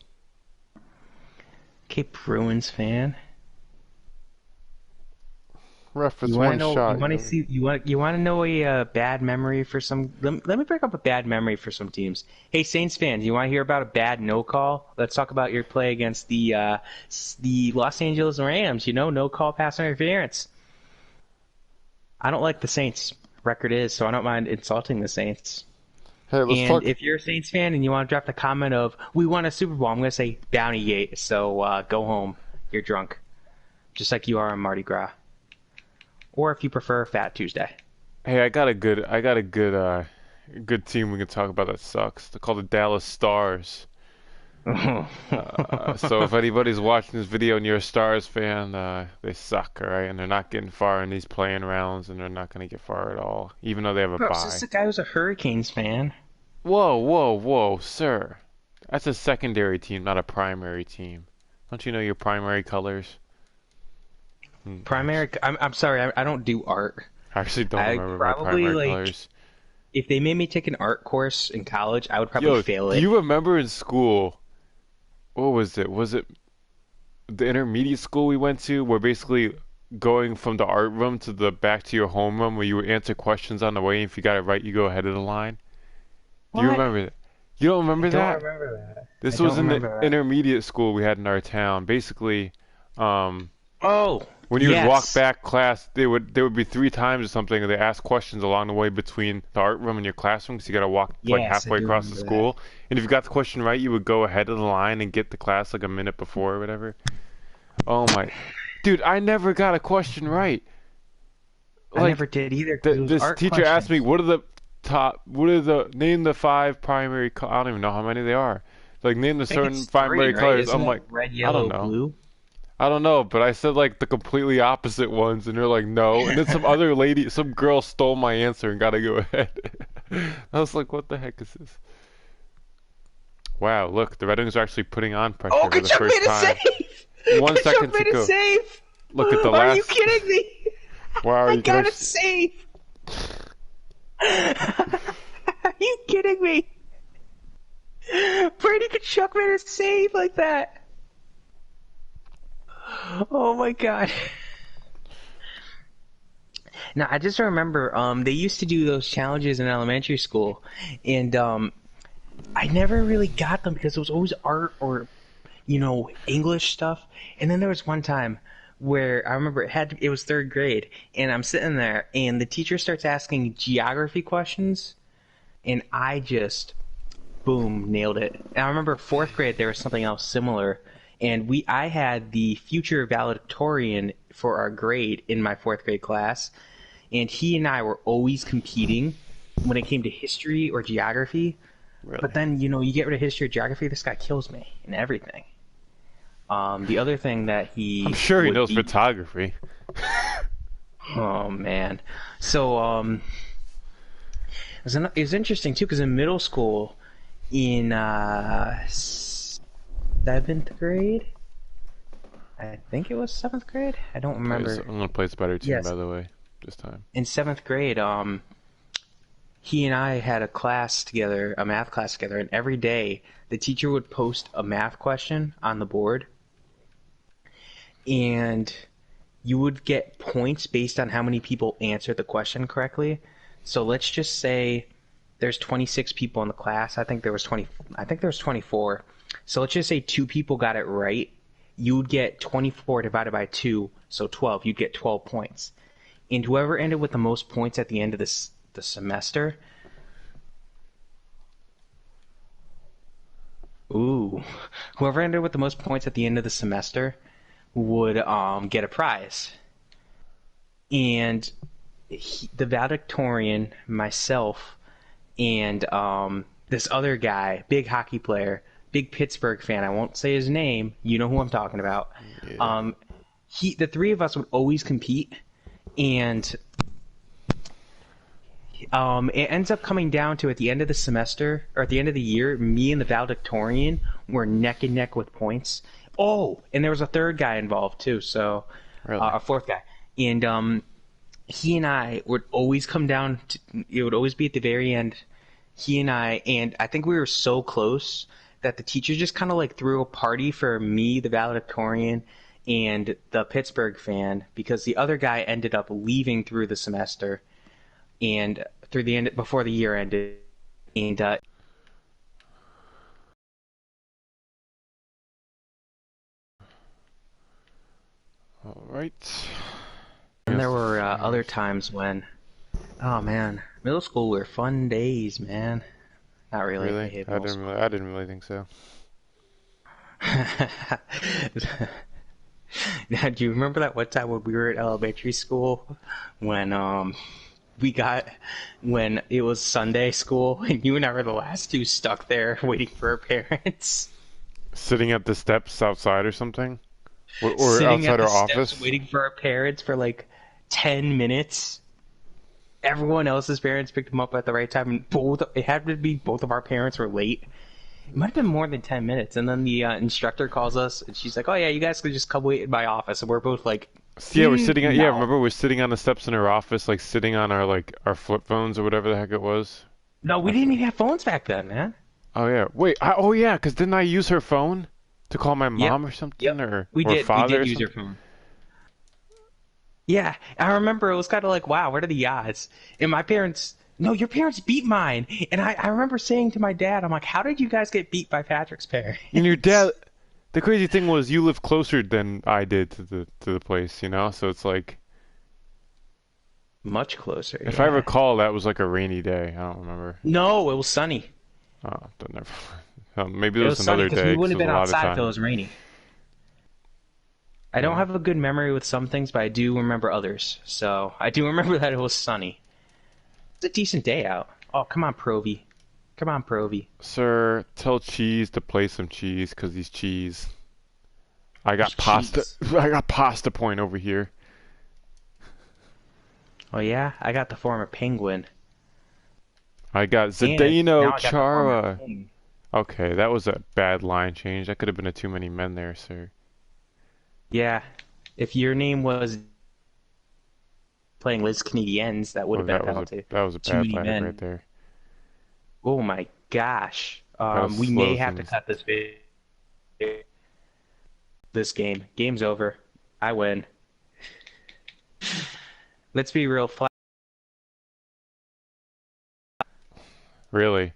B: Okay, Bruins fan.
A: Ref,
B: You
A: it's
B: want to
A: one
B: know? You
A: shot.
B: want to see? You want to know a bad memory for some? Let me bring up a bad memory for some teams. Hey, Saints fans, you want to hear about a bad no call? Let's talk about your play against the Los Angeles Rams. No call pass interference. I don't like the Saints. Record is, so I don't mind insulting the Saints.
A: Hey, let's
B: And
A: talk.
B: if you're a Saints fan and you want to drop the comment of "We won a Super Bowl," I'm going to say Downeygate. So go home. You're drunk, just like you are on Mardi Gras, or if you prefer, Fat Tuesday.
A: Hey, good team we can talk about that sucks. They're called the Dallas Stars. So if anybody's watching this video and you're a Stars fan, they suck, all right? And they're not getting far in these playing rounds, and they're not going to get far at all, even though they have a
B: Bro, so this is
A: bye.
B: a guy who's a Hurricanes fan.
A: Whoa, whoa, whoa, sir. That's a secondary team, not a primary team. Don't you know your primary colors?
B: I'm sorry, I don't do art.
A: I actually don't
B: I
A: remember my
B: probably
A: primary
B: like
A: colors.
B: if they made me take an art course in college, I would probably
A: Yo,
B: fail
A: do
B: it.
A: you remember in school, what was it? Was it the intermediate school we went to, where basically going from the art room to the back to your homeroom, where you would answer questions on the way, and if you got it right, you go ahead of the line? Do you
B: What?
A: remember that? You don't
B: I
A: remember
B: don't
A: that?
B: remember that. I
A: This was
B: don't
A: in the
B: remember that.
A: intermediate school we had in our town. Basically, um,
B: Oh,
A: when you would walk
B: yes.
A: back class, there would be three times or something, and they ask questions along the way between the art room and your classroom, because you got to walk like
B: Yes, I
A: halfway
B: do
A: across the
B: remember that.
A: school. And if you got the question right, you would go ahead of the line and get the class like a minute before or whatever. Oh my, dude, I never got a question right.
B: I never
A: Like,
B: did either because it was
A: this
B: art
A: teacher asked me,
B: questions.
A: name the five primary, I don't even know how many they are. Like, name the
B: I think
A: certain
B: it's three,
A: primary
B: right?
A: colors.
B: Isn't
A: I'm
B: it
A: like,
B: red,
A: I don't
B: yellow,
A: know.
B: blue?
A: I don't know, but I said like the completely opposite ones, and they're like, no. And then some girl stole my answer and got to go ahead. I was like, what the heck is this? Wow, look, the Red Wings are actually putting on
B: Oh,
A: pressure for the
B: Kachuk
A: first
B: made a
A: time.
B: save!
A: 1 second
B: Kachuk
A: to
B: made a
A: go.
B: save!
A: Look at the
B: Are you
A: last.
B: kidding me?
A: Wow,
B: I
A: you can
B: got a
A: actually.
B: save! Are you kidding me? Brady Kachuk made a save like that. Oh my god. Now I just remember they used to do those challenges in elementary school and I never really got them because it was always art or English stuff. And then there was one time where I remember it was third grade and I'm sitting there and the teacher starts asking geography questions and I just boom, nailed it. And I remember fourth grade there was something else similar, and I had the future valedictorian for our grade in my fourth grade class, and he and I were always competing when it came to history or geography. But
A: Really?
B: then you get rid of history or geography, this guy kills me in everything. The other thing that
A: I'm
B: he
A: sure he
B: would
A: knows
B: beat.
A: photography.
B: Oh man, so it was interesting too because in middle school, in seventh grade. I think it was seventh grade. I don't remember.
A: I'm gonna play this better team,
B: Yes,
A: by the way, this time.
B: in seventh grade, he and I had a math class together, and every day the teacher would post a math question on the board, and you would get points based on how many people answered the question correctly. So let's just say there's 26 people in the class. I think there was 20. I think there was 24. So let's just say two people got it right. You would get 24 divided by 2, so 12. You'd get 12 points. And whoever ended with the most points at the end of the semester, ooh, whoever ended with the most points at the end of the semester would get a prize. And the valedictorian, myself, and this other guy, big hockey player, big Pittsburgh fan. I won't say his name. You know who I'm talking about.
A: Yeah.
B: The three of us would always compete, and it ends up coming down to at the end of the semester or at the end of the year, me and the valedictorian were neck and neck with points. Oh, and there was a third guy involved too, so
A: Really?
B: a fourth guy, and he and I would always come down. It would always be at the very end, he and I think we were so close that the teacher just kind of like threw a party for me, the valedictorian, and the Pittsburgh fan because the other guy ended up leaving through the semester and through the end before the year ended, and
A: All right.
B: and there
A: Yes,
B: were other times when, oh man, middle school were fun days, man. Not really. I
A: really?
B: hate middle school.
A: I didn't really think so.
B: Now, do you remember that one time when we were at elementary school when we got when it was Sunday school and you and I were the last two stuck there waiting for our parents?
A: Sitting at the steps outside or something? Or
B: Sitting at
A: outside
B: the
A: our
B: steps
A: office?
B: waiting for our parents for like 10 minutes. Everyone else's parents picked them up at the right time, and it had to be both of our parents were late. It might have been more than 10 minutes, and then the instructor calls us, and she's like, "Oh yeah, you guys could just come wait in my office," and we're both like,
A: So yeah, we're sitting yeah,
B: no,
A: remember we're sitting on the steps in our office, like sitting on our our flip phones or whatever the heck it was.
B: no, we
A: I
B: didn't
A: for-
B: even have phones back then, man."
A: Oh yeah. Wait, oh yeah, 'cause didn't I use her phone to call my
B: Yep,
A: mom or something
B: yep,
A: or
B: we
A: father
B: did
A: or
B: use your
A: something?
B: phone. Yeah, I remember it was kind of like, wow, what are the odds? And my parents, no, your parents beat mine, and I remember saying to my dad, I'm like, how did you guys get beat by Patrick's
A: And your
B: parents?
A: dad the crazy thing was you live closer than I did to the place, you know? So it's like
B: Much closer,
A: if I
B: yeah.
A: recall that was like a rainy day. I don't remember.
B: No, it was sunny.
A: Oh, don't never. Maybe
B: It
A: there
B: was
A: was
B: sunny
A: another
B: because
A: day
B: we
A: 'cause
B: wouldn't
A: it
B: have
A: was
B: been
A: a lot of
B: outside if it
A: time.
B: was rainy. I don't
A: Yeah.
B: have a good memory with some things, but I do remember others. So I do remember that it was sunny. It's a decent day out. Oh, come on, Provi. Come on, Provi.
A: Sir, tell Cheese to play some cheese 'cause he's cheese. I
B: There's
A: got pasta.
B: cheese.
A: I got pasta point over here.
B: Oh yeah, I got the former penguin,
A: I got
B: and
A: Zdeno
B: now I got the former
A: Chara.
B: king.
A: Okay, that was a bad line change. That could have been a too many men there, sir.
B: Yeah, if your name was playing Les Canadiens, that would
A: Oh,
B: have been a penalty.
A: that was a
B: Too
A: bad
B: many
A: line right
B: men.
A: there.
B: Oh my gosh.
A: That was
B: We
A: slow
B: may have to
A: things.
B: cut this video. This game. Game's over. I win. Let's be real.
A: Really?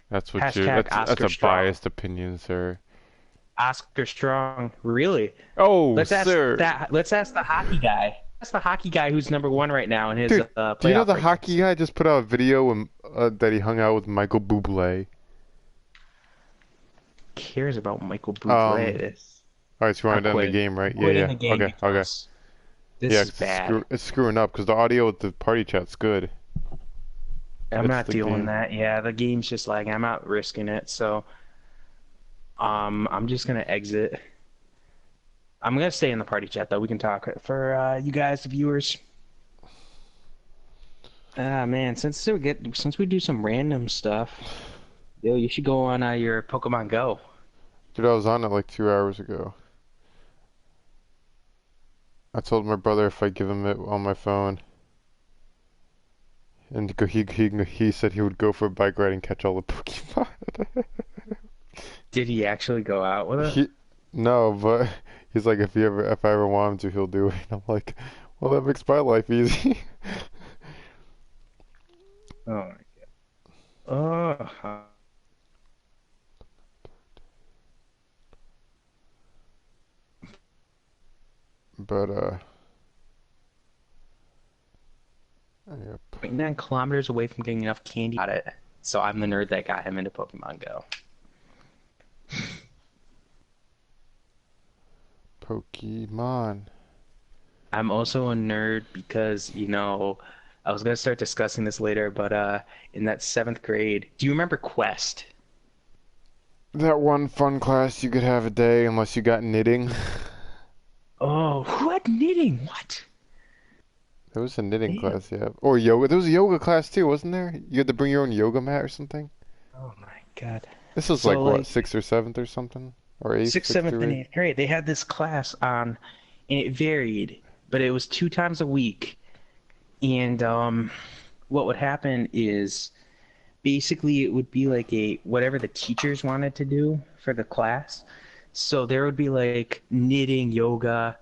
A: That's what you.
B: Hashtag
A: That's
B: Oscar
A: a
B: Strong.
A: biased opinion, sir.
B: Oscar Strong. Really?
A: Oh,
B: Let's ask
A: sir.
B: that. Let's ask the hockey guy. That's the hockey guy who's number one right now in his
A: Dude, do you know
B: playoff
A: the hockey
B: rankings.
A: guy just put out a video that he hung out with Michael Bublé?
B: Cares about Michael Bublé?
A: Um,
B: This.
A: alright, so we're
B: I'm
A: on the
B: quitting.
A: game, right?
B: I'm
A: Yeah,
B: quitting
A: yeah.
B: the game
A: Okay, okay.
B: because
A: Yeah,
B: this is
A: 'cause
B: bad.
A: it's screwing up because the audio with the party chat's good.
B: I'm
A: It's
B: not
A: the
B: dealing
A: game.
B: that. Yeah, the game's just like I'm not risking it. So, I'm just gonna exit. I'm gonna stay in the party chat though. We can talk for you guys, the viewers. Ah man, since we do some random stuff, yo, you should go on your Pokemon Go.
A: Dude, I was on it like 2 hours ago. I told my brother if I give him it on my phone, and he said he would go for a bike ride and catch all the Pokemon.
B: Did he actually go out with it?
A: He, no, but he's like if I ever want him to, he'll do it. And I'm like, well, that makes my life easy.
B: Oh my god. Oh.
A: But yep.
B: 9 kilometers away from getting enough candy. Got it. So I'm the nerd that got him into Pokemon Go.
A: Pokemon.
B: I'm also a nerd because, I was gonna start discussing this later, but in that 7th grade, do you remember Quest?
A: That one fun class you could have a day unless you got knitting.
B: Oh, who had knitting? What?
A: There was a knitting
B: Damn.
A: class, yeah. Or yoga. There was a yoga class too, wasn't there? You had to bring your own yoga mat or something.
B: Oh my God.
A: This was like
B: So
A: what,
B: like
A: sixth or seventh or something, or eighth,
B: sixth,
A: sixth
B: seventh,
A: or
B: and
A: eighth.
B: 8th grade, they had this class on, and it varied, but it was 2 times a week. And what would happen is basically it would be like a whatever the teachers wanted to do for the class. So there would be like knitting, yoga,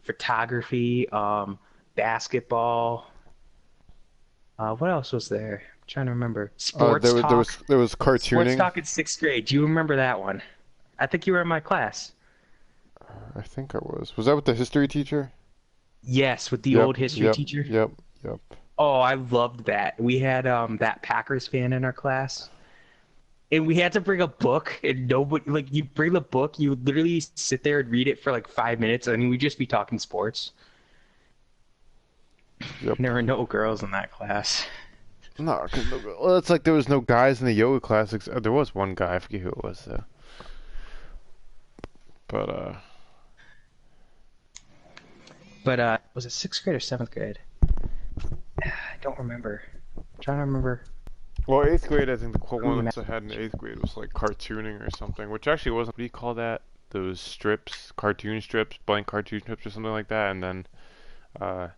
B: photography, basketball. What else was there? I'm trying to remember.
A: There
B: Sports
A: was there
B: talk.
A: was there was
B: Sports
A: cartooning.
B: talk in sixth grade. Do you remember that one? I think you were in my class.
A: I think I was. Was that with the history teacher?
B: Yes, with the
A: Yep,
B: old history
A: yep,
B: teacher.
A: yep, yep.
B: Oh, I loved that. We had that Packers fan in our class. And we had to bring a book, and nobody like you bring the book, you would literally sit there and read it for like 5 minutes, and we'd just be talking sports.
A: Yep.
B: And there were no girls in that class.
A: No, because well, it's like there was no guys in the yoga class. There was one guy, I forget who it was though. But
B: But was it sixth grade or seventh grade? I don't remember. I'm trying to remember.
A: well, eighth grade, I think the one
B: Math.
A: that I had in eighth grade was like cartooning or something, which actually wasn't. What do you call that? Those strips, cartoon strips, blank cartoon strips or something like that, and then uh,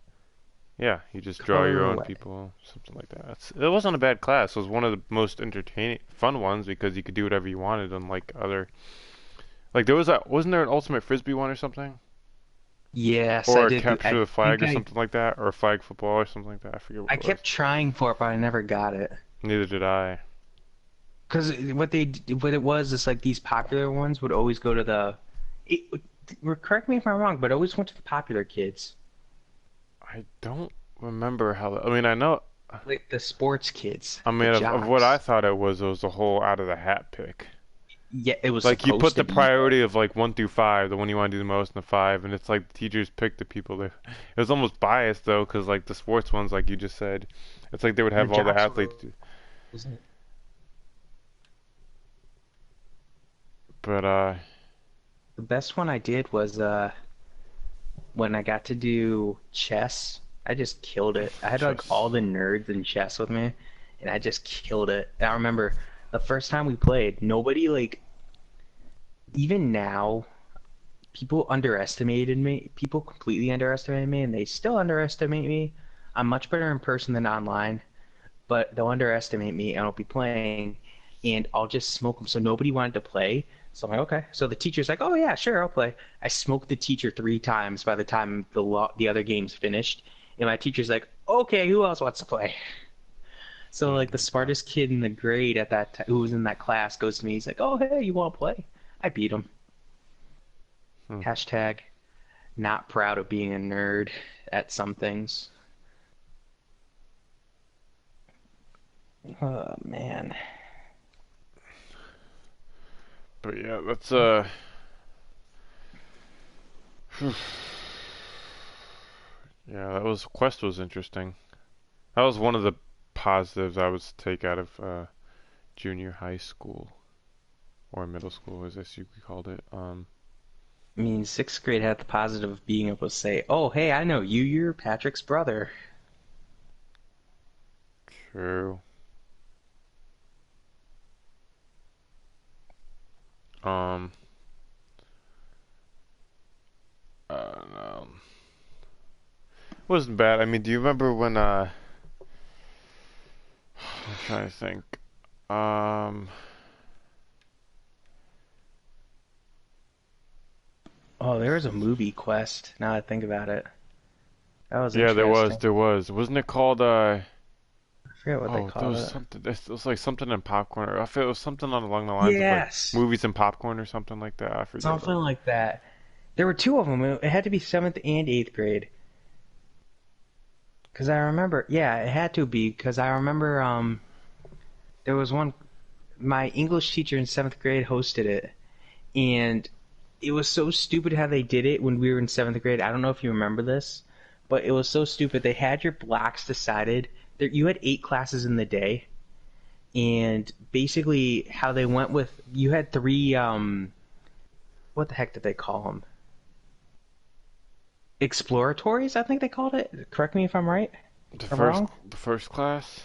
A: yeah, you just draw
B: Color
A: your own
B: away.
A: people, something like that. It wasn't a bad class. It was one of the most entertaining, fun ones because you could do whatever you wanted, unlike other. Like there was that, wasn't there an ultimate frisbee one or something?
B: Yes, I
A: Or
B: did.
A: capture
B: I
A: the
B: think
A: flag or something like that, or flag football or something like that. I forget what
B: I
A: it was.
B: kept trying for it, but I never got it.
A: Neither did I.
B: Because what it was is like these popular ones would always go to it, correct me if I'm wrong, but it always went to the popular kids,
A: I don't remember how. I mean, I know.
B: like the sports kids,
A: I
B: the
A: mean, of what I
B: jocks.
A: thought it was a whole out of the hat pick.
B: Yeah, it was
A: Like you put
B: supposed to
A: the
B: be.
A: priority of like 1 through 5, the one you want to do the most, and the five, and it's like the teachers pick the people that. It was almost biased though, because like the sports ones, like you just said, it's like they would
B: The
A: have all the
B: jocks were
A: athletes.
B: wasn't it?
A: But
B: The best one I did was when I got to do chess. I just killed it. I had like
A: chess.
B: all the nerds in chess with me, and I just killed it. And I remember the first time we played, nobody like even now people underestimated me. People completely underestimated me, and they still underestimate me. I'm much better in person than online, but they'll underestimate me, and I'll be playing, and I'll just smoke them. So nobody wanted to play. So I'm like, okay. So the teacher's like, oh yeah, sure, I'll play. I smoked the teacher 3 times by the time the other game's finished, and my teacher's like, okay, who else wants to play? So like the smartest kid in the grade at that who was in that class goes to me. He's like, oh hey, you want to play? I beat him.
A: Hmm.
B: Hashtag not proud of being a nerd at some things. Oh man.
A: But yeah, that's yeah, that was Quest was interesting. That was one of the positives I would take out of junior high school or middle school, as you called it.
B: I mean, sixth grade had the positive of being able to say, "Oh, hey, I know you. You're Patrick's brother."
A: True. Um, no, wasn't bad. I mean, do you remember when I'm trying to think. Um,
B: Oh, there was a movie Quest. Now I think about it, that was
A: yeah,
B: interesting.
A: there was. Wasn't it called
B: I forget what they
A: oh, there
B: called
A: was
B: it.
A: something. It was like something in popcorn. Or I feel it was something along the lines of like
B: Yes,
A: movies and popcorn or something like that. I forget what
B: something
A: it was.
B: like that. There were two of them. It had to be seventh and eighth grade. Because I remember, yeah, it had to be. Because I remember, there was one. My English teacher in seventh grade hosted it, and it was so stupid how they did it when we were in seventh grade. I don't know if you remember this, but it was so stupid. They had your blocks decided. You had 8 classes in the day, and basically how they went with you had three. What the heck did they call them? Exploratories, I think they called it. Correct me if I'm right or wrong.
A: The first class.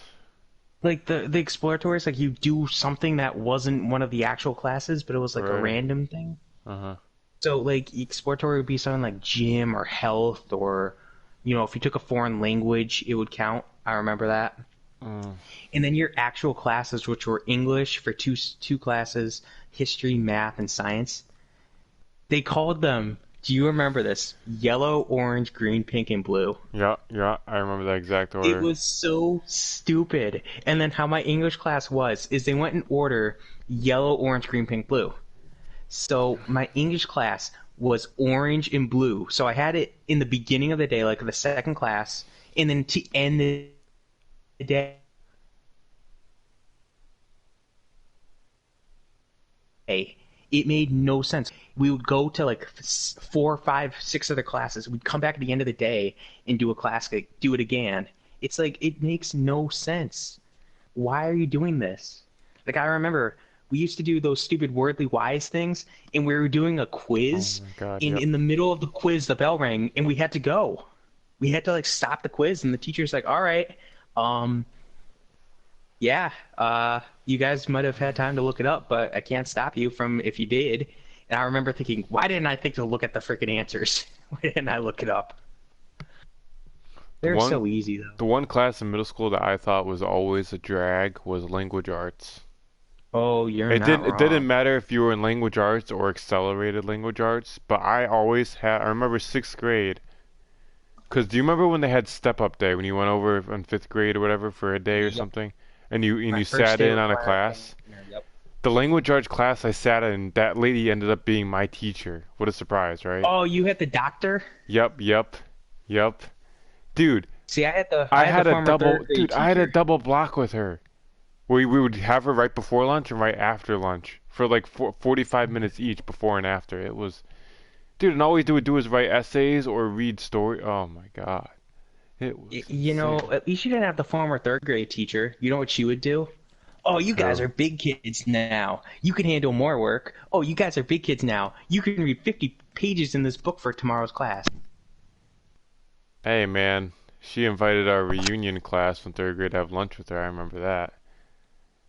B: Like the exploratories, like you do something that wasn't one of the actual classes, but it was like a
A: Right.
B: random thing.
A: Uh-huh.
B: So like exploratory would be something like gym or health or if you took a foreign language, it would count. I remember that.
A: Mm.
B: And then your actual classes, which were English for two classes, history, math, and science, they called them. Do you remember this? Yellow, orange, green, pink, and blue.
A: Yeah, yeah, I remember that exact
B: It
A: order.
B: was so stupid. And then how my English class was is they went in order yellow, orange, green, pink, blue. So my English class was orange and blue. So I had it in the beginning of the day, like the second class, and then to end the day, it made no sense. We would go to like 4, 5, 6 other classes. We'd come back at the end of the day and do a class, like, do it again. It's like it makes no sense. Why are you doing this? Like I remember we used to do those stupid wordly wise things, and we were doing a
A: Oh
B: quiz,
A: my God,
B: and
A: yep.
B: in the middle of the quiz, the bell rang, and we had to go. We had to like stop the quiz, and the teacher's like, "All right, um, yeah, you guys might have had time to look it up, but I can't stop you from if you did." And I remember thinking, why didn't I think to look at the freaking answers? Why didn't I look it up?
A: The
B: They're
A: one
B: so easy though.
A: the one class in middle school that I thought was always a drag was language arts.
B: Oh, you're
A: It
B: not
A: didn't it didn't
B: wrong.
A: matter if you were in language arts or accelerated language arts, but I remember sixth grade. Cause do you remember when they had step up day when you went over in fifth grade or whatever for a day or
B: Yep.
A: something, and you
B: My first
A: sat
B: day
A: in on a
B: required
A: class?
B: thing. Yep.
A: The language arts class I sat in, that lady ended up being my teacher. What a surprise, right?
B: Oh, you had the doctor?
A: Yep, yep, yep. Dude,
B: See, I had the former third grade
A: I had a
B: teacher.
A: double block with her. We would have her right before lunch and right after lunch for like 45 minutes each before and after. It was, dude, and all we would do was write essays or read story. Oh my God. It was
B: You know,
A: insane.
B: at least you didn't have the former third grade teacher. You know what she would do? Oh, you guys
A: Who?
B: are big kids now. You can handle more work. Oh, you guys are big kids now. You can read 50 pages in this book for tomorrow's class.
A: Hey man, she invited our reunion class from third grade to have lunch with her. I remember that.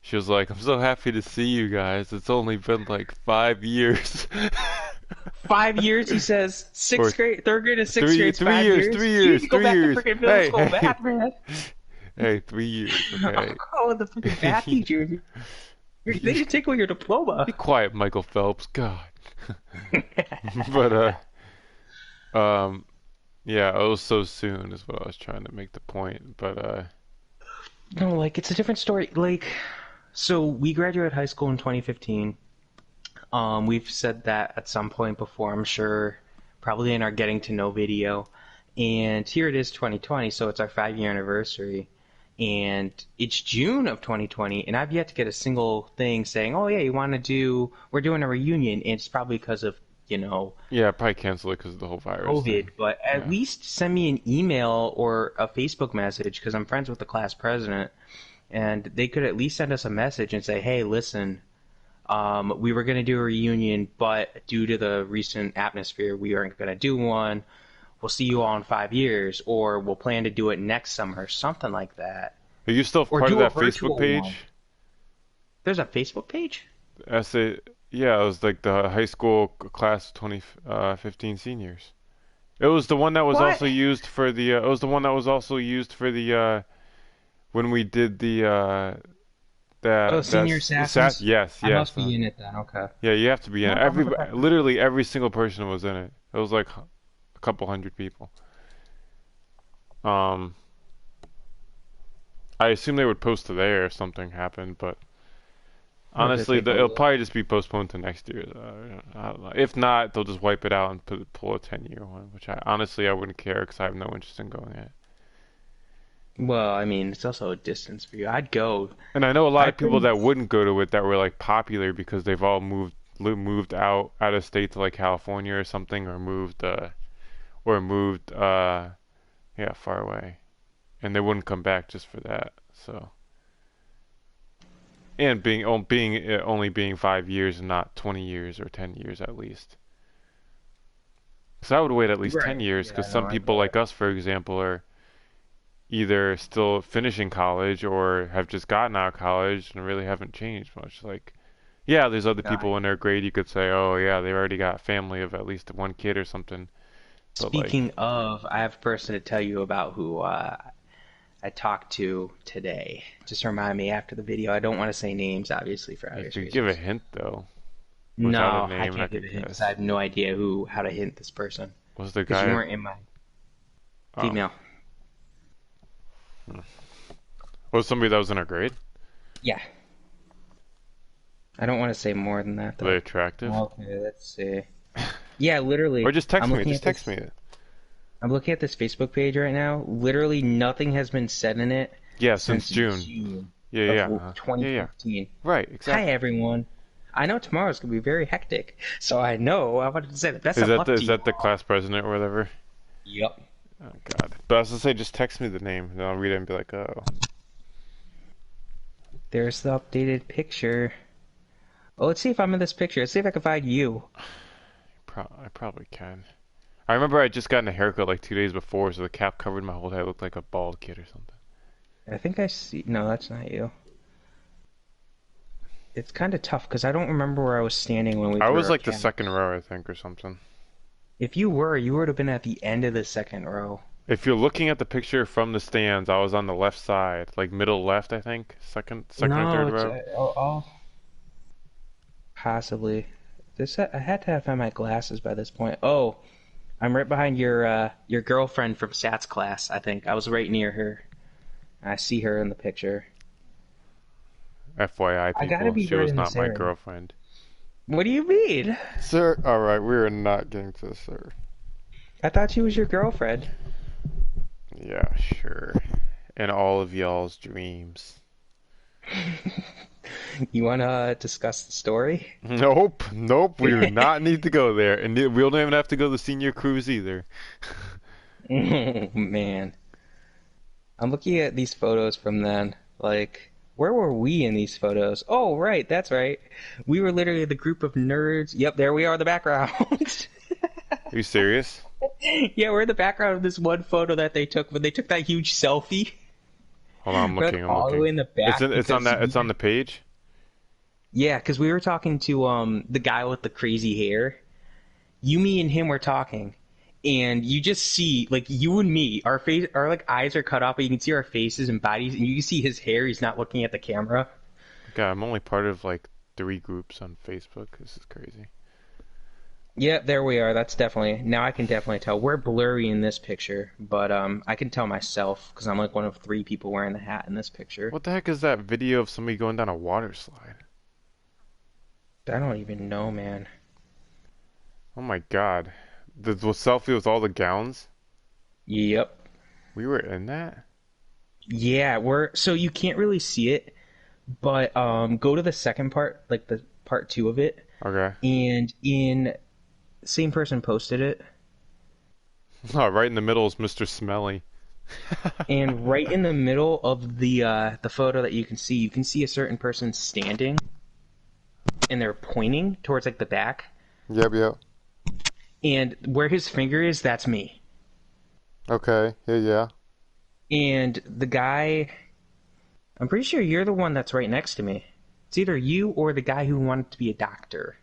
A: She was like, "I'm so happy to see you guys. It's only been like 5 years."
B: 5 years, he says.
A: Or
B: Sixth grade, third grade to sixth grade's
A: 3 years, 3
B: 5 years. You need
A: years,
B: to go
A: 3
B: back to
A: years.
B: freaking middle
A: Hey,
B: school
A: hey,
B: math, man.
A: hey, 3 years, okay?
B: Oh, the freaking math teacher. They should take away your diploma.
A: Be quiet, Michael Phelps. God. But um, yeah, it was so soon is what I was trying to make the point. But
B: No, like it's a different story. Like, so we graduated high school in 2015. We've said that at some point before, I'm sure, probably in our getting to know video. And here it is 2020, so it's our 5 year anniversary. And it's June of 2020, and I've yet to get a single thing saying, "Oh yeah, we're doing a reunion." And it's probably because of, you know,
A: yeah, probably cancel it because of the whole virus
B: COVID.
A: thing.
B: But at
A: Yeah.
B: least send me an email or a Facebook message because I'm friends with the class president, and they could at least send us a message and say, "Hey, listen, we were going to do a reunion, but due to the recent atmosphere, we aren't going to do one. We'll see you all in 5 years, or we'll plan to do it next summer," something like that.
A: Are you still
B: Or
A: part of
B: do a
A: that Facebook
B: virtual
A: page?
B: one. There's a Facebook page?
A: Essay. Yeah, it was like the high school class of 2015 seniors. It was the one that was
B: What?
A: also used for the. It was the one that was also used for the when we did the
B: Oh,
A: that
B: Senior
A: sat.
B: Assassins?
A: Yes,
B: I
A: yes.
B: must be in it then, okay.
A: Yeah, you have to be in it.
B: No, I'm
A: Every
B: gonna go back.
A: literally every single person was in it. It was like a couple hundred people. Um, I assume they would post to there if something happened, but
B: I'm gonna
A: honestly,
B: take a
A: it'll
B: look.
A: probably just be postponed to next year. I don't know. If not, they'll just wipe it out and pull a 10-year one, which I honestly I wouldn't care because I have no interest in going it.
B: Well, I mean, it's also a distance for you. I'd go.
A: And I know a lot
B: I
A: of people
B: pretty
A: that wouldn't go to it that were like popular because they've all moved out of state to like California or something, or moved yeah, far away, and they wouldn't come back just for that. So, and only being 5 years and not 20 years or 10 years at least. So I would wait at least 10
B: Right.
A: years
B: Yeah,
A: because
B: no,
A: some
B: I
A: people
B: get it.
A: like us, for example, are either still finishing college or have just gotten out of college and really haven't changed much. Like, yeah, there's other
B: I
A: people in their grade you could say, oh yeah, they already got a family of at least one kid or something. But like,
B: Speaking of, I have a person to tell you about who I talked to today. Just remind me after the video. I don't want to say names, obviously, for
A: You
B: obvious
A: could give a
B: reasons.
A: hint though. Without a
B: No, I
A: name, and I
B: can't give
A: could
B: a hint because
A: guess.
B: I have no idea how to hint this person.
A: Was the
B: Because you
A: guy?
B: weren't in my
A: Oh,
B: female.
A: hmm. Was somebody that was in our grade?
B: Yeah, I don't want to say more than that
A: Were they
B: though.
A: attractive?
B: Okay, let's see. Yeah,
A: Or
B: literally,
A: just text
B: I'm
A: me.
B: looking
A: Just
B: at
A: text
B: this.
A: me.
B: I'm looking at this Facebook page right now. Literally, nothing has been said in it
A: Yeah, since
B: since
A: June.
B: June
A: Yeah,
B: of
A: yeah, yeah, yeah.
B: 2015.
A: Right,
B: Hi,
A: exactly.
B: everyone. I know tomorrow's gonna be very hectic, so I know I wanted to say the best
A: Is
B: of
A: that
B: luck
A: the
B: to
A: is
B: you
A: that the
B: all.
A: class president or whatever?
B: Yep.
A: Oh God. But I was gonna say, just text me the name, then I'll read it and be like, oh,
B: There's the updated picture. Oh, let's see if I'm in this picture. Let's see if I can find you.
A: I probably can. I remember I just gotten a haircut like 2 days before, so the cap covered my whole head. Looked like a bald kid or something.
B: I think I see. No, that's not you. It's kind of tough because I don't remember where I was standing when we
A: I
B: threw
A: was
B: our
A: like the second
B: caps.
A: row, I think, or something.
B: If you were, you would have been at the end of the second row.
A: If you're looking at the picture from the stands, I was on the left side, like middle left, I think, second or
B: No,
A: third
B: it's
A: row.
B: possibly. I had to have had my glasses by this point. Oh, I'm right behind your girlfriend from stats class. I think I was right near her. I see her in the picture.
A: FYI,
B: I gotta
A: people,
B: be
A: she
B: right
A: was
B: in
A: not
B: this
A: my
B: area.
A: girlfriend.
B: What do you mean?
A: Sir, all right, we are not getting to this, sir.
B: I thought she was your girlfriend.
A: Yeah, sure. In all of y'all's dreams.
B: You wanna discuss the story?
A: Nope, nope. We do not need to go there, and we don't even have to go to the senior cruise either.
B: Oh man, I'm looking at these photos from then. Like, where were we in these photos? Oh, right, that's right. We were literally the group of nerds. Yep, there we are in the background.
A: Are you serious?
B: Yeah, we're in the background of this one photo that they took when they took that huge selfie.
A: Hold on, I'm
B: We're like
A: looking. I'm
B: all the
A: looking.
B: way in the back
A: It's on
B: because
A: that. It's on the page.
B: yeah, because we were talking to the guy with the crazy hair. You, me, and him were talking, and you just see like you and me, our like eyes are cut off, but you can see our faces and bodies, and you can see his hair. He's not looking at the camera.
A: God, I'm only part of like 3 groups on Facebook. This is crazy.
B: Yeah, there we are. That's definitely now I can definitely tell. We're blurry in this picture, but I can tell myself because I'm like one of 3 people wearing the hat in this picture.
A: What the heck is that video of somebody going down a water slide?
B: I don't even know, man.
A: Oh my God. The selfie with all the gowns?
B: Yep.
A: We were in that?
B: Yeah, we're so you can't really see it, but go to the second part, like the part 2 of it,
A: Okay.
B: and in same person posted it,
A: Oh, right in the middle is Mr. Smelly.
B: and right in the middle of the photo that you can see a certain person standing, and they're pointing towards like the back,
A: Yep, yep.
B: and where his finger is, that's me.
A: Okay. Yeah, yeah.
B: And the guy, I'm pretty sure you're the one that's right next to me. It's either you or the guy who wanted to be a doctor.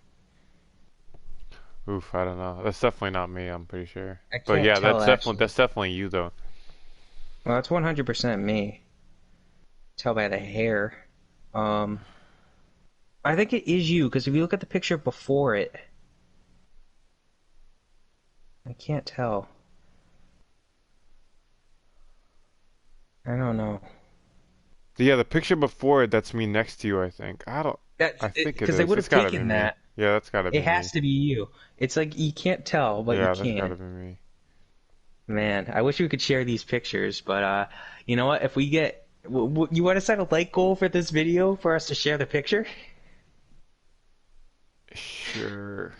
A: Oof, I don't know. That's definitely not me, I'm pretty sure.
B: I
A: But
B: can't
A: yeah,
B: tell actually.
A: that's definitely you though.
B: Well, that's 100% me. Tell by the hair. Um, I think it is you because if you look at the picture before it, I can't tell. I don't know.
A: Yeah, the picture before it, that's me next to you, I think.
B: That's
A: I think it
B: because they
A: is.
B: would
A: It's
B: have
A: gotta be
B: taken
A: me.
B: that.
A: Yeah, that's gotta
B: It
A: be
B: has
A: me.
B: to be you. It's like you can't tell, but you
A: Yeah, that's
B: can.
A: gotta be me.
B: Man, I wish we could share these pictures, but you know what? If we get, you want to set a like goal for this video for us to share the picture?
A: Sure.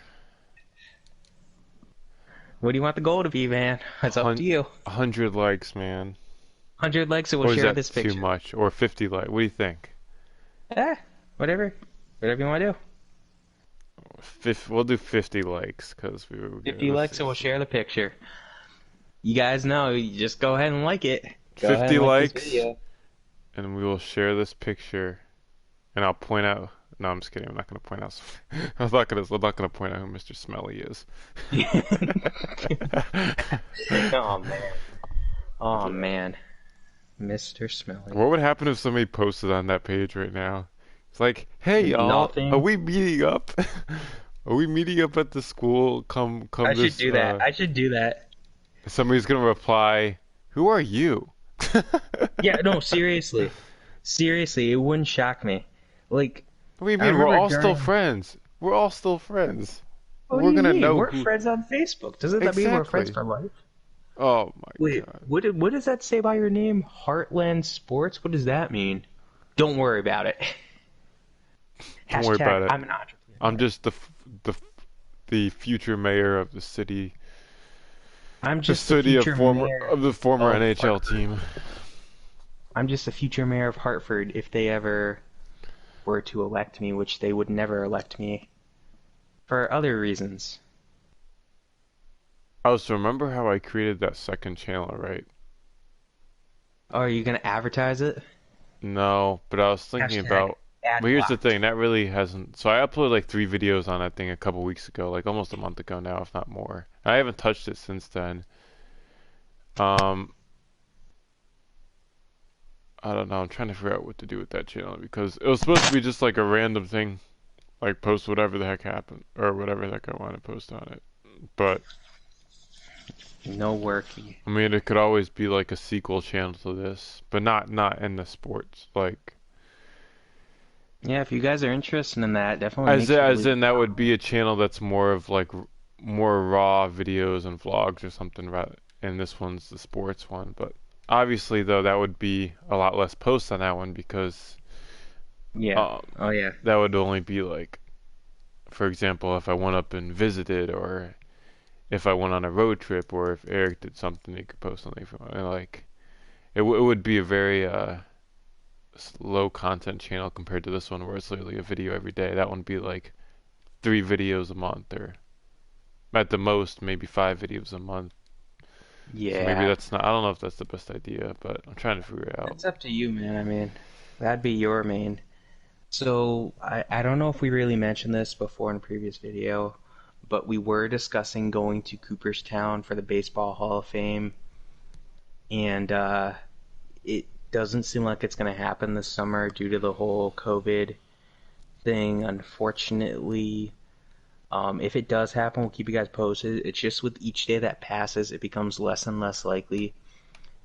B: What do you want the goal to be, man? It's up to
A: Hun
B: you.
A: 100 likes, man.
B: 100 likes, and we'll
A: Or is
B: share
A: that
B: this
A: too
B: picture.
A: much? Or 50 likes? What do you think?
B: Eh, whatever, whatever you want to do.
A: We'll do 50 likes because we were good.
B: 50 likes, and we'll share the picture. You guys know, you just go ahead and like it. Go ahead
A: 50
B: and like this
A: likes,
B: video.
A: and we will share this picture. And I'll point out. No, I'm just kidding. I'm not gonna point out. I'm not gonna point out who Mr. Smelly is.
B: Oh man. Oh
A: Yeah.
B: man. Mr. Smelly.
A: What would happen if somebody posted on that page right now? It's like, hey y'all, are
B: Nothing.
A: we meeting up? Are we meeting up at the school?
B: I
A: Come
B: should
A: this.
B: do that. I should do that.
A: Somebody's gonna reply, who are you?
B: Yeah, no, seriously. Seriously, it wouldn't shock me. Like,
A: What do you
B: I
A: mean? We're
B: remember
A: all still
B: during.
A: friends. We're all still friends.
B: What do
A: We're
B: you
A: gonna
B: mean?
A: know
B: We're
A: who.
B: friends on Facebook. Doesn't that mean we're friends
A: Exactly.
B: for life?
A: Oh my
B: Wait,
A: God.
B: what does that say by your name? Heartland Sports? What does that mean? Don't worry about it.
A: Don't worry
B: Hashtag
A: about it.
B: I'm an
A: I'm
B: entrepreneur.
A: just the the future mayor
B: I'm
A: the
B: just the
A: city
B: future mayor
A: of the former
B: of
A: NHL
B: Hartford.
A: team.
B: I'm just the future mayor of Hartford if they ever were to elect me, which they would never elect me for other reasons.
A: Oh, so remember how I created that second channel, right?
B: Oh, are you gonna advertise it?
A: No, but I was thinking
B: Hashtag
A: about.
B: ad
A: But here's the
B: blocked.
A: thing, that really hasn't. So I uploaded like 3 videos on that thing a couple weeks ago, like almost a month ago now, if not more. I haven't touched it since then. Um, I don't know. I'm trying to figure out what to do with that channel because it was supposed to be just like a random thing, like post whatever the heck happened or whatever the heck I want to post on it. But
B: No worky.
A: I mean, it could always be like a sequel channel to this, but not in the sports. Like
B: Yeah, if you guys are interested in that, definitely make sure to
A: as
B: leave
A: in
B: a
A: that would
B: comment.
A: be a channel that's more of like more raw videos and vlogs or something rather. And this one's the sports one, but obviously though that would be a lot less posts on that one because
B: Yeah.
A: um
B: Oh yeah.
A: that would only be like, for example, if I went up and visited, or if I went on a road trip, or if Eric did something, he could post something from and like it would be a very low content channel compared to this one where it's literally a video every day. That one would be like 3 videos a month, or at the most maybe 5 videos a month. So maybe
B: Yeah.
A: that's not. I don't know if that's the best idea, but I'm trying to figure it out.
B: It's up to you, man. I mean, that'd be your main. So I don't know if we really mentioned this before in a previous video, but we were discussing going to Cooperstown for the Baseball Hall of Fame, and it doesn't seem like it's going to happen this summer due to the whole COVID thing. Unfortunately, if it does happen, we'll keep you guys posted. It's just with each day that passes, it becomes less and less likely.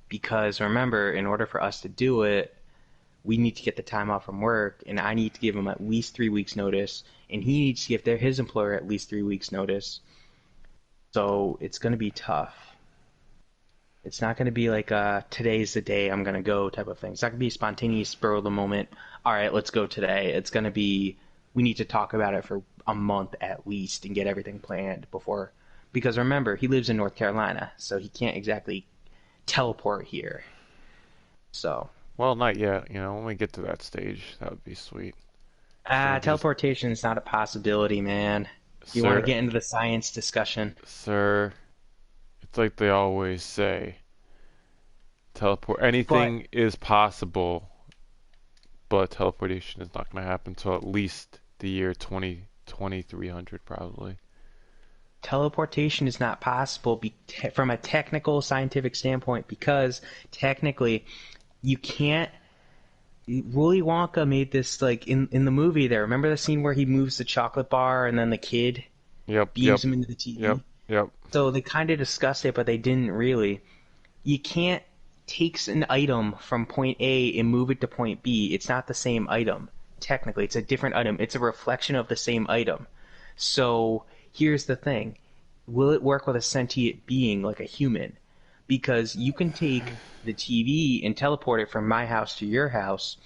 B: Because remember, in order for us to do it, we need to get the time off from work, and I need to give him at least 3 weeks notice, and he needs to give his employer at least 3 weeks notice. So it's going to be tough. It's not going to be like today's the day I'm going to go type of thing. It's not going to be a spontaneous spur of the moment. All right, let's go today. It's going to be we need to talk about it for a month at least and get everything planned before. Because remember, he lives in North Carolina, so he can't exactly teleport here. So
A: Well, not yet. When we get to that stage, that would be sweet. So we could just,
B: teleportation is not a possibility, man. You want to
A: sir,
B: get into the science discussion?
A: sir. It's like they always say, teleport.
B: But
A: Anything is possible, but teleportation is not going to happen until at least the year 2300 probably.
B: teleportation is not possible from a technical scientific standpoint because technically you can't. Willy Wonka made this like in the movie there. Remember the scene where he moves the chocolate bar and then the kid
A: Yep, yep,
B: beams him into the
A: yep,
B: TV?
A: yep.
B: So they kind of discussed it, but they didn't really. You can't take an item from point A and move it to point B. It's not the same item. Technically, it's a different item. It's a reflection of the same item. So here's the thing. Will it work with a sentient being like a human? Because you can take the TV and teleport it from my house to your house,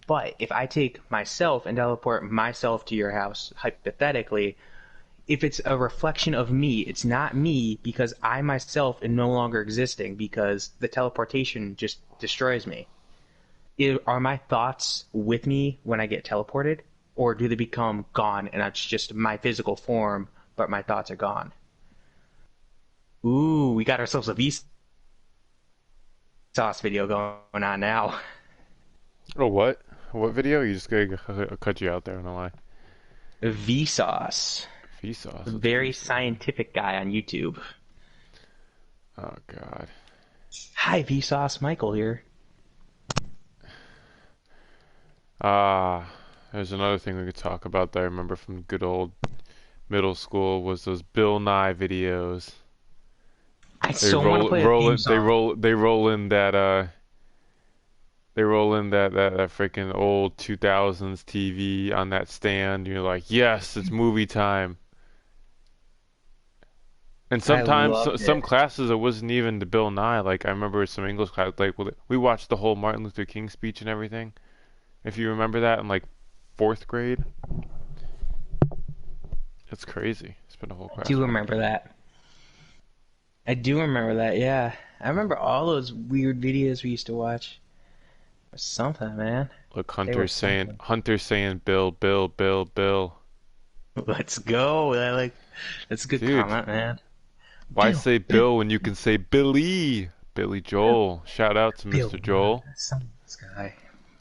B: but if I take myself and teleport myself to your house, hypothetically, if it's a reflection of me, it's not me because I myself am no longer existing because the teleportation just destroys me. Are my thoughts with me when I get teleported, or do they become gone and it's just my physical form, but my thoughts are gone? Ooh, we got ourselves a Vsauce video going on now.
A: Oh, what? What video? You just gonna cut you out there, I don't know why.
B: Vsauce, a
A: Vsauce? What's
B: very
A: Vsauce?
B: scientific guy on YouTube.
A: Oh God.
B: Hi, Vsauce, Michael here.
A: Ah, there's another thing we could talk about that I remember from good old middle school was those Bill Nye videos.
B: I so want to play the theme song.
A: They roll in that that freaking old 2000s TV on that stand. You're like, yes, it's movie time. And
B: I
A: sometimes
B: loved
A: some
B: it.
A: classes it wasn't even the Bill Nye. Like I remember some English class, like we watched the whole Martin Luther King speech and everything. If you remember that in like fourth grade, it's crazy. Spent a whole
B: I
A: class
B: do
A: watching
B: remember
A: it.
B: that. I do remember that. Yeah, I remember all those weird videos we used to watch. Or something, man.
A: Look,
B: They were something.
A: Hunter's saying Bill, Bill, Bill, Bill.
B: Let's go. That's a good
A: Dude,
B: comment, man.
A: why
B: Bill,
A: say
B: Bill,
A: Bill when you can say Billy? Billy
B: Bill,
A: Joel. Shout out to
B: Bill.
A: Mr. Joel.
B: Some this guy.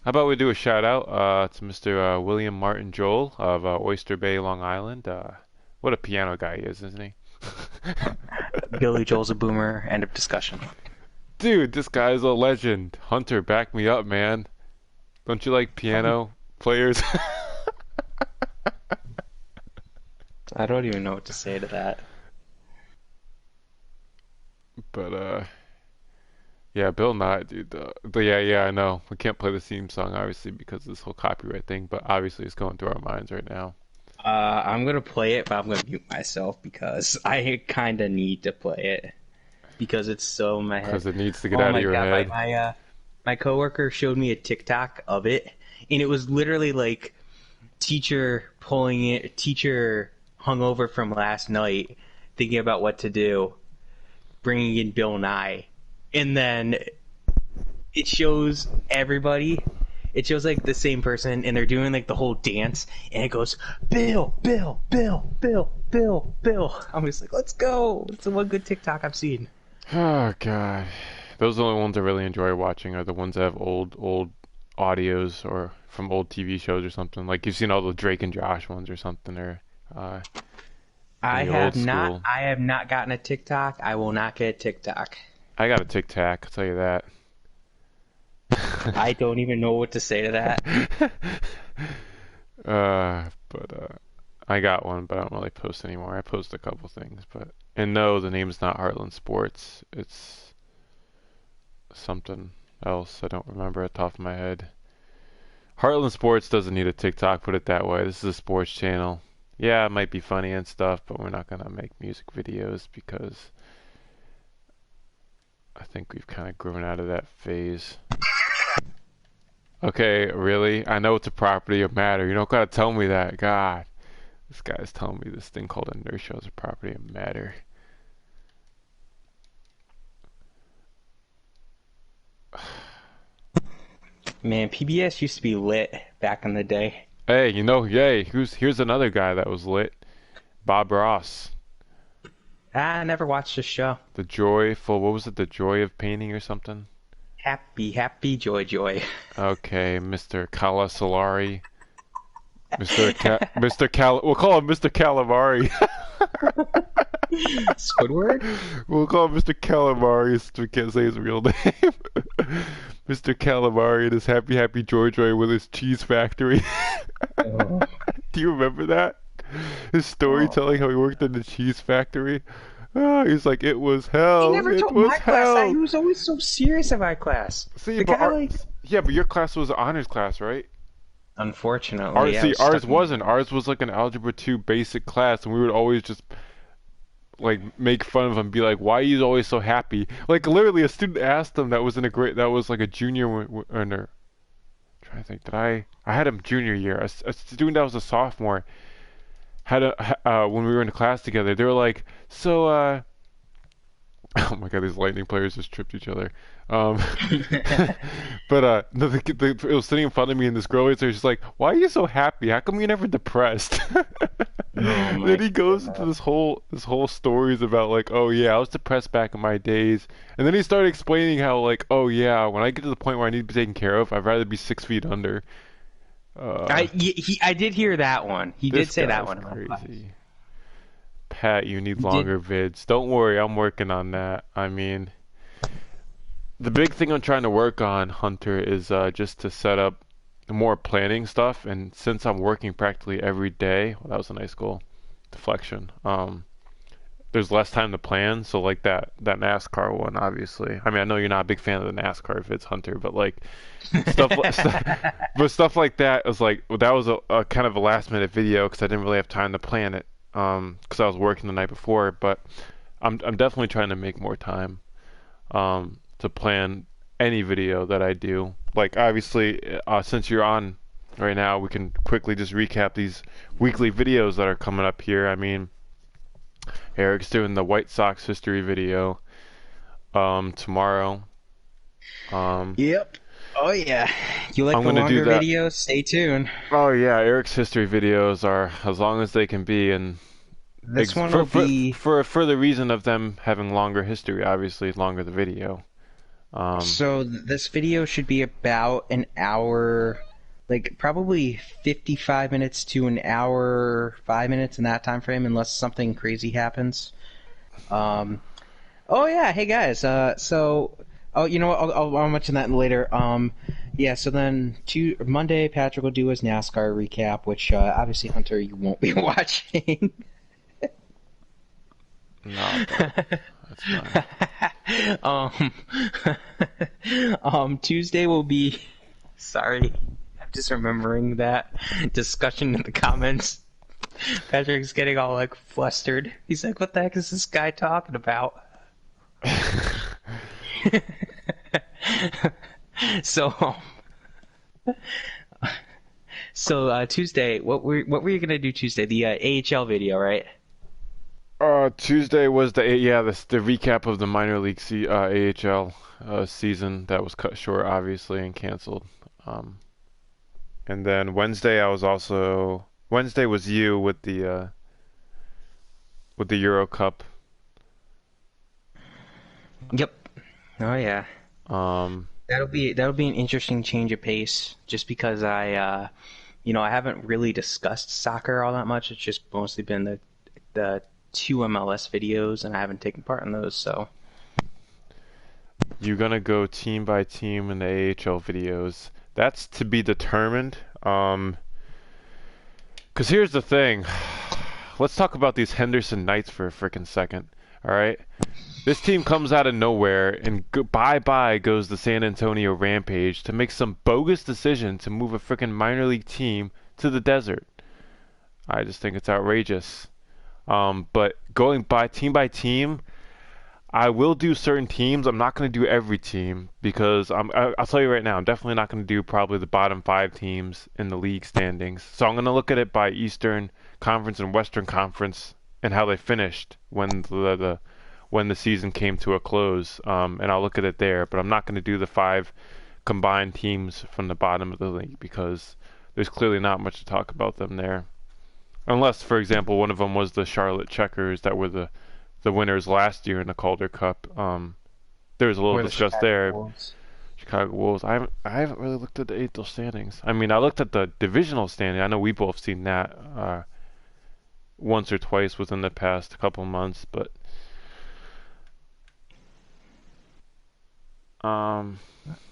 A: How about we do a shout out to Mr. William Martin Joel of Oyster Bay, Long Island. What a piano guy he is, isn't he?
B: Billy Joel's a boomer. End of discussion.
A: Dude, this guy's a legend. Hunter, back me up, man. Don't you like piano players?
B: I don't even know what to say to that.
A: But yeah, Bill Nye, dude. But yeah, I know. We can't play the theme song obviously because of this whole copyright thing. But obviously, it's going through our minds right now
B: I'm gonna play it, but I'm gonna mute myself because I kind of need to play it because it's so in my head.
A: because it needs to get
B: Oh
A: out of
B: my
A: your
B: god,
A: head.
B: my coworker showed me a TikTok of it, and it was literally like teacher hungover from last night, thinking about what to do, bringing in Bill Nye, and then it shows everybody. It shows like the same person, and they're doing like the whole dance, and it goes Bill, Bill, Bill, Bill, Bill, Bill. I'm just like, let's go. It's the one good TikTok I've seen.
A: Oh God, those are the only ones I really enjoy watching. Are the ones that have old audios or from old TV shows or something. Like you've seen all the Drake and Josh ones or something, or uh, any old school.
B: I have not gotten a TikTok. I will not get a TikTok.
A: I got a Tic Tac, I'll tell you that.
B: I don't even know what to say to that.
A: But I got one, but I don't really post anymore. I post a couple things, but and no, the name's not Heartland Sports. It's something else. I don't remember at the top of my head. Heartland Sports doesn't need a TikTok, put it that way. This is a sports channel. Yeah, it might be funny and stuff, but we're not gonna make music videos because I think we've kind of grown out of that phase. Okay, really? I know it's a property of matter. You don't gotta tell me that. God, this guy's telling me this thing called inertia is a property of matter.
B: Man, PBS used to be lit back in the day.
A: Hey, yay, here's another guy that was lit. Bob Ross.
B: I never watched the show.
A: What was it? The joy of painting or something?
B: Happy, happy, joy, joy.
A: Okay, Mr. Calasolari. Mr. We'll call him Mr. Calamari.
B: Squidward?
A: We'll call him Mr. Calamari since we can't say his real name. Mr. Calamari and his happy, happy joy with his cheese factory.
B: Oh.
A: Do you remember that? His
B: Oh.
A: storytelling, how he worked in the cheese factory. Oh, he's like, it was
B: He
A: hell.
B: never
A: It
B: took
A: was
B: my class. He
A: hell.
B: was always so serious in my class.
A: See,
B: The
A: but
B: guy, like,
A: yeah, but your class was an honors class, right?
B: unfortunately, I was
A: Ours
B: stuck in.
A: wasn't. Ours was like an algebra 2 basic class, and we would always just like make fun of him, and be like, "Why are you always so happy?" Like literally, a student asked him that was in a grade that was like a junior or no, trying to think. Did I had him junior year. A student that was a sophomore had when we were in class together. They were like, "So oh my god, these lightning players just tripped each other. Um, but no, it was sitting in front of me, and this girl was there. She's like, "Why are you so happy? How come you're never depressed?"
B: Oh my
A: Then he goes into
B: god.
A: this whole stories about like, "Oh yeah, I was depressed back in my days," and then he started explaining how like, "Oh yeah, when I get to the point where I need to be taken care of, I'd rather be 6 feet under." Uh,
B: I did hear that one. He did
A: this
B: say that
A: guy's
B: one in my class.
A: crazy. Pat, you need
B: He did.
A: longer vids. Don't worry, I'm working on that. I mean, the big thing I'm trying to work on, Hunter, is just to set up more planning stuff. And since I'm working practically every day, well, that was a nice goal deflection. There's less time to plan. So like that NASCAR one, obviously. I mean, I know you're not a big fan of the NASCAR if it's Hunter, but like stuff, but stuff like that was like that was a kind of a last minute video because I didn't really have time to plan it. Because I was working the night before, but I'm definitely trying to make more time to plan any video that I do. Like obviously, since you're on right now, we can quickly just recap these weekly videos that are coming up here. I mean, Eric's doing the White Sox history video tomorrow. Um,
B: Yep. Oh yeah. You like
A: I'm
B: the
A: gonna do
B: longer
A: that.
B: videos? Stay tuned.
A: Oh yeah, Eric's history videos are as long as they can be, and
B: This one will
A: for
B: be
A: the reason of them having longer history, obviously longer the video. Um,
B: this video should be about an hour, like probably 55 minutes to an hour, 5 minutes in that time frame, unless something crazy happens. Um, oh yeah, hey guys. Oh, you know what? I'll mention that later. Yeah. So then, Monday, Patrick will do his NASCAR recap, which obviously Hunter you won't be watching.
A: no, but that's fine.
B: um, Tuesday will be. Sorry, I'm just remembering that discussion in the comments. Patrick's getting all like flustered. He's like, "What the heck is this guy talking about?" so, Tuesday, what were you gonna do Tuesday? The AHL video, right?
A: Tuesday was the recap of the minor league AHL season that was cut short, obviously, and canceled. Um, and then Wednesday was you with the Euro Cup.
B: Yep. Oh yeah.
A: Um,
B: That'll be an interesting change of pace, just because I haven't really discussed soccer all that much. It's just mostly been the two MLS videos, and I haven't taken part in those. So
A: you're gonna go team by team in the AHL videos. That's to be determined. 'Cause here's the thing. Let's talk about these Henderson Knights for a freaking second. All right. This team comes out of nowhere, and bye-bye goes the San Antonio Rampage to make some bogus decision to move a freaking minor league team to the desert. I just think it's outrageous. But going by team, I will do certain teams. I'm not going to do every team because I'll tell you right now, I'm definitely not going to do probably the bottom five teams in the league standings. So I'm going to look at it by Eastern Conference and Western Conference and how they finished when the season came to a close. And I'll look at it there. But I'm not going to do the five combined teams from the bottom of the league because there's clearly not much to talk about them there. Unless, for example, one of them was the Charlotte Checkers that were the winners last year in the Calder Cup. There was a little
B: or the
A: discussed
B: Chicago
A: there.
B: Wolves.
A: Chicago Wolves. I haven't really looked at the AHL standings. I mean, I looked at the divisional standing. I know we both seen that once or twice within the past couple months, but um,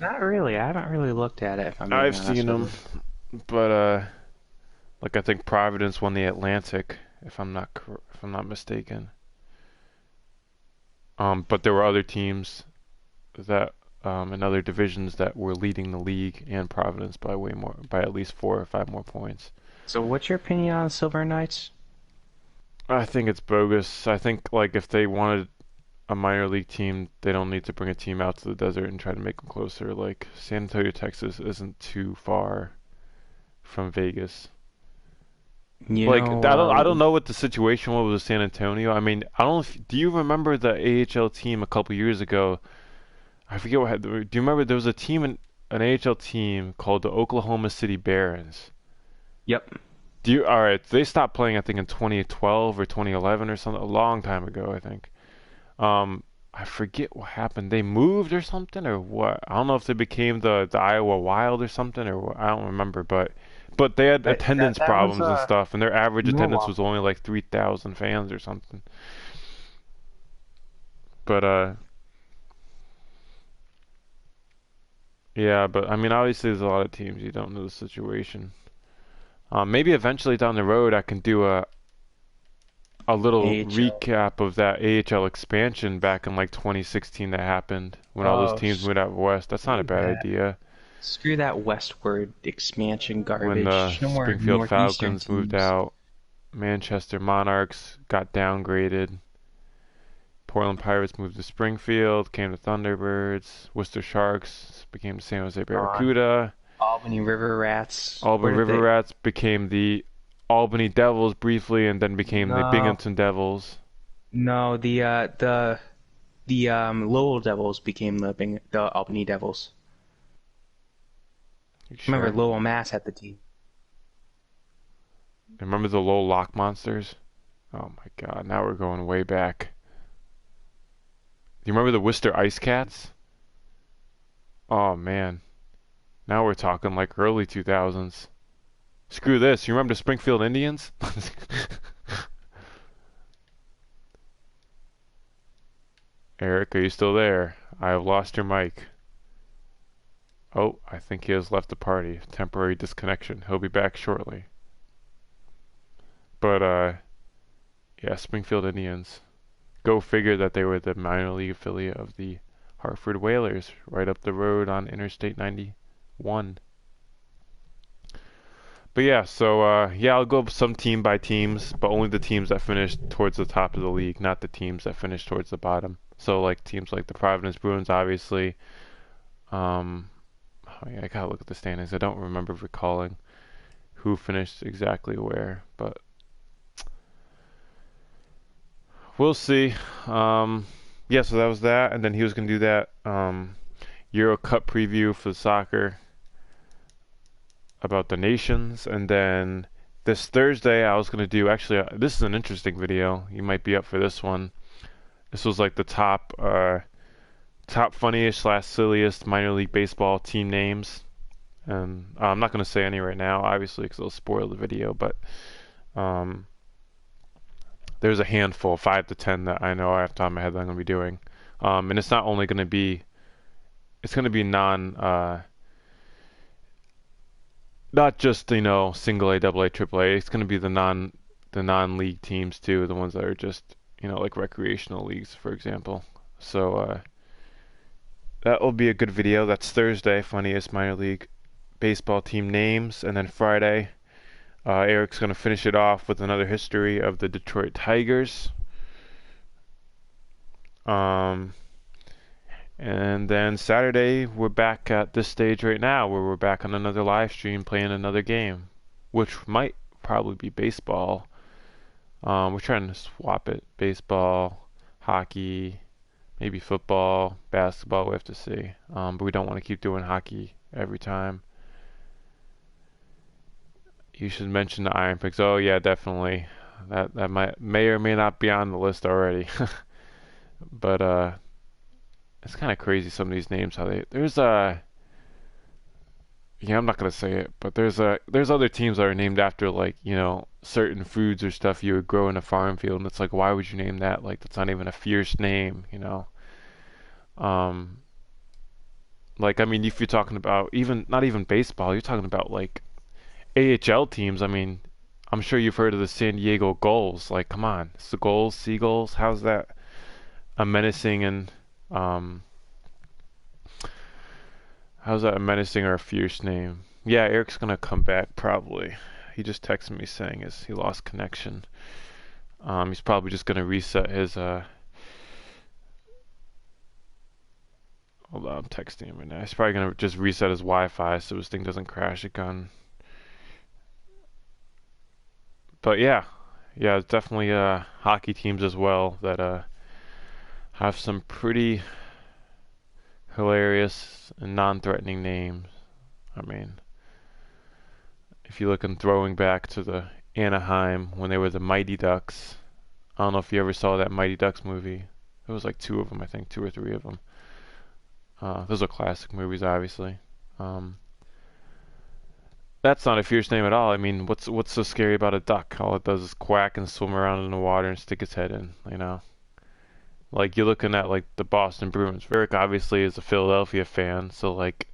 B: Not really. I haven't really looked at it, if I'm being
A: I've
B: honest
A: seen
B: with
A: them,
B: you.
A: but like I think Providence won the Atlantic, if I'm not mistaken. But there were other teams that in other divisions that were leading the league and Providence by way more by at least 4 or 5 more points.
B: So, what's your opinion on Silver Knights?
A: I think it's bogus. I think like if they wanted a minor league team, they don't need to bring a team out to the desert and try to make them closer. Like San Antonio, Texas isn't too far from Vegas.
B: You
A: Like
B: know,
A: I don't know what the situation was with San Antonio. I mean, I don't. Do you remember the AHL team a couple years ago? I forget what. Do you remember there was a team an AHL team called the Oklahoma City Barons?
B: Yep.
A: All right, they stopped playing I think in 2012 or 2011 or something, a long time ago, I think. I forget what happened. They moved or something or what? I don't know if they became the Iowa Wild or something or what. I don't remember, but they had attendance
B: That was
A: problems and stuff, and their average attendance was
B: Milwaukee.
A: only like 3,000 fans or something. But Yeah, but I mean, obviously there's a lot of teams you don't know the situation. Maybe eventually down the road I can do a little
B: AHL.
A: recap of that AHL expansion back in like 2016 that happened when all those
B: Oh,
A: teams moved out west. That's not a
B: screw
A: bad
B: that.
A: idea.
B: Screw that westward expansion
A: When the
B: garbage. No more
A: Springfield
B: northeastern
A: Falcons moved
B: teams.
A: out, Manchester Monarchs got downgraded. Portland Pirates moved to Springfield, came to Thunderbirds. Worcester Sharks became the San Jose
B: Gone.
A: Barracuda.
B: Albany River Rats. Where
A: Albany
B: did
A: River
B: they?
A: Rats became the Albany Devils briefly and then became the
B: No,
A: Binghamton Devils.
B: no. The Lowell Devils became the Albany Devils.
A: You
B: Remember,
A: sure?
B: Lowell, Mass had the team.
A: Remember the Lowell Lock Monsters? Oh my god, now we're going way back. Do you remember the Worcester Ice Cats? Oh man, now we're talking like early 2000s. Screw this, you remember the Springfield Indians? Eric, are you still there? I have lost your mic. Oh, I think he has left the party. Temporary disconnection. He'll be back shortly. But, yeah, Springfield Indians. Go figure that they were the minor league affiliate of the Hartford Whalers, right up the road on Interstate 91. But yeah, so yeah, I'll go some team by teams, but only the teams that finished towards the top of the league, not the teams that finished towards the bottom. So like teams like the Providence Bruins, obviously. Um, oh yeah, I gotta look at the standings. I don't remember recalling who finished exactly where, but we'll see. Um, yeah, so that was that, and then he was gonna do that Euro Cup preview for the soccer about the nations, and then this Thursday I was gonna do actually this is an interesting video. You might be up for this one. This was like the top funniest slash silliest minor league baseball team names, and I'm not gonna say any right now, obviously, because it'll spoil the video. But um, there's a handful, 5 to 10, that I know off the top of my head that I'm gonna be doing. And it's not only gonna be, it's gonna be not just single A, double A, triple A. It's gonna be the non-league teams too, the ones that are just like recreational leagues, for example. So that will be a good video. That's Thursday, funniest minor league baseball team names, and then Friday, Eric's gonna finish it off with another history of the Detroit Tigers. Um, and then Saturday, we're back at this stage right now where we're back on another live stream playing another game, which might probably be baseball. We're trying to swap it. Baseball, hockey, maybe football, basketball, we have to see. But we don't want to keep doing hockey every time. You should mention the Iron Pigs. Oh yeah, definitely. That may or may not be on the list already. But it's kind of crazy some of these names how there's yeah, I'm not gonna say it, but there's other teams that are named after like certain foods or stuff you would grow in a farm field, and it's like why would you name that? Like that's not even a fierce name. Um, like I mean, if you're talking about even not even baseball, you're talking about like AHL teams. I mean, I'm sure you've heard of the San Diego Gulls. Like, come on, it's the Gulls, Seagulls. How's that a menacing and um, how's that a menacing or a fierce name? Yeah, Eric's gonna come back probably. He just texted me saying he lost connection. He's probably just gonna reset his hold on, I'm texting him right now. He's probably gonna just reset his Wi-Fi so his thing doesn't crash again. But yeah, yeah, it's definitely hockey teams as well that have some pretty hilarious and non-threatening names. I mean, if you look in throwing back to the Anaheim when they were the Mighty Ducks. I don't know if you ever saw that Mighty Ducks movie. There was like two of them, I think, two or three of them. Those are classic movies, obviously. Um, that's not a fierce name at all. I mean, what's so scary about a duck? All it does is quack and swim around in the water and stick its head in. Like you're looking at like the Boston Bruins. Eric obviously is a Philadelphia fan, so like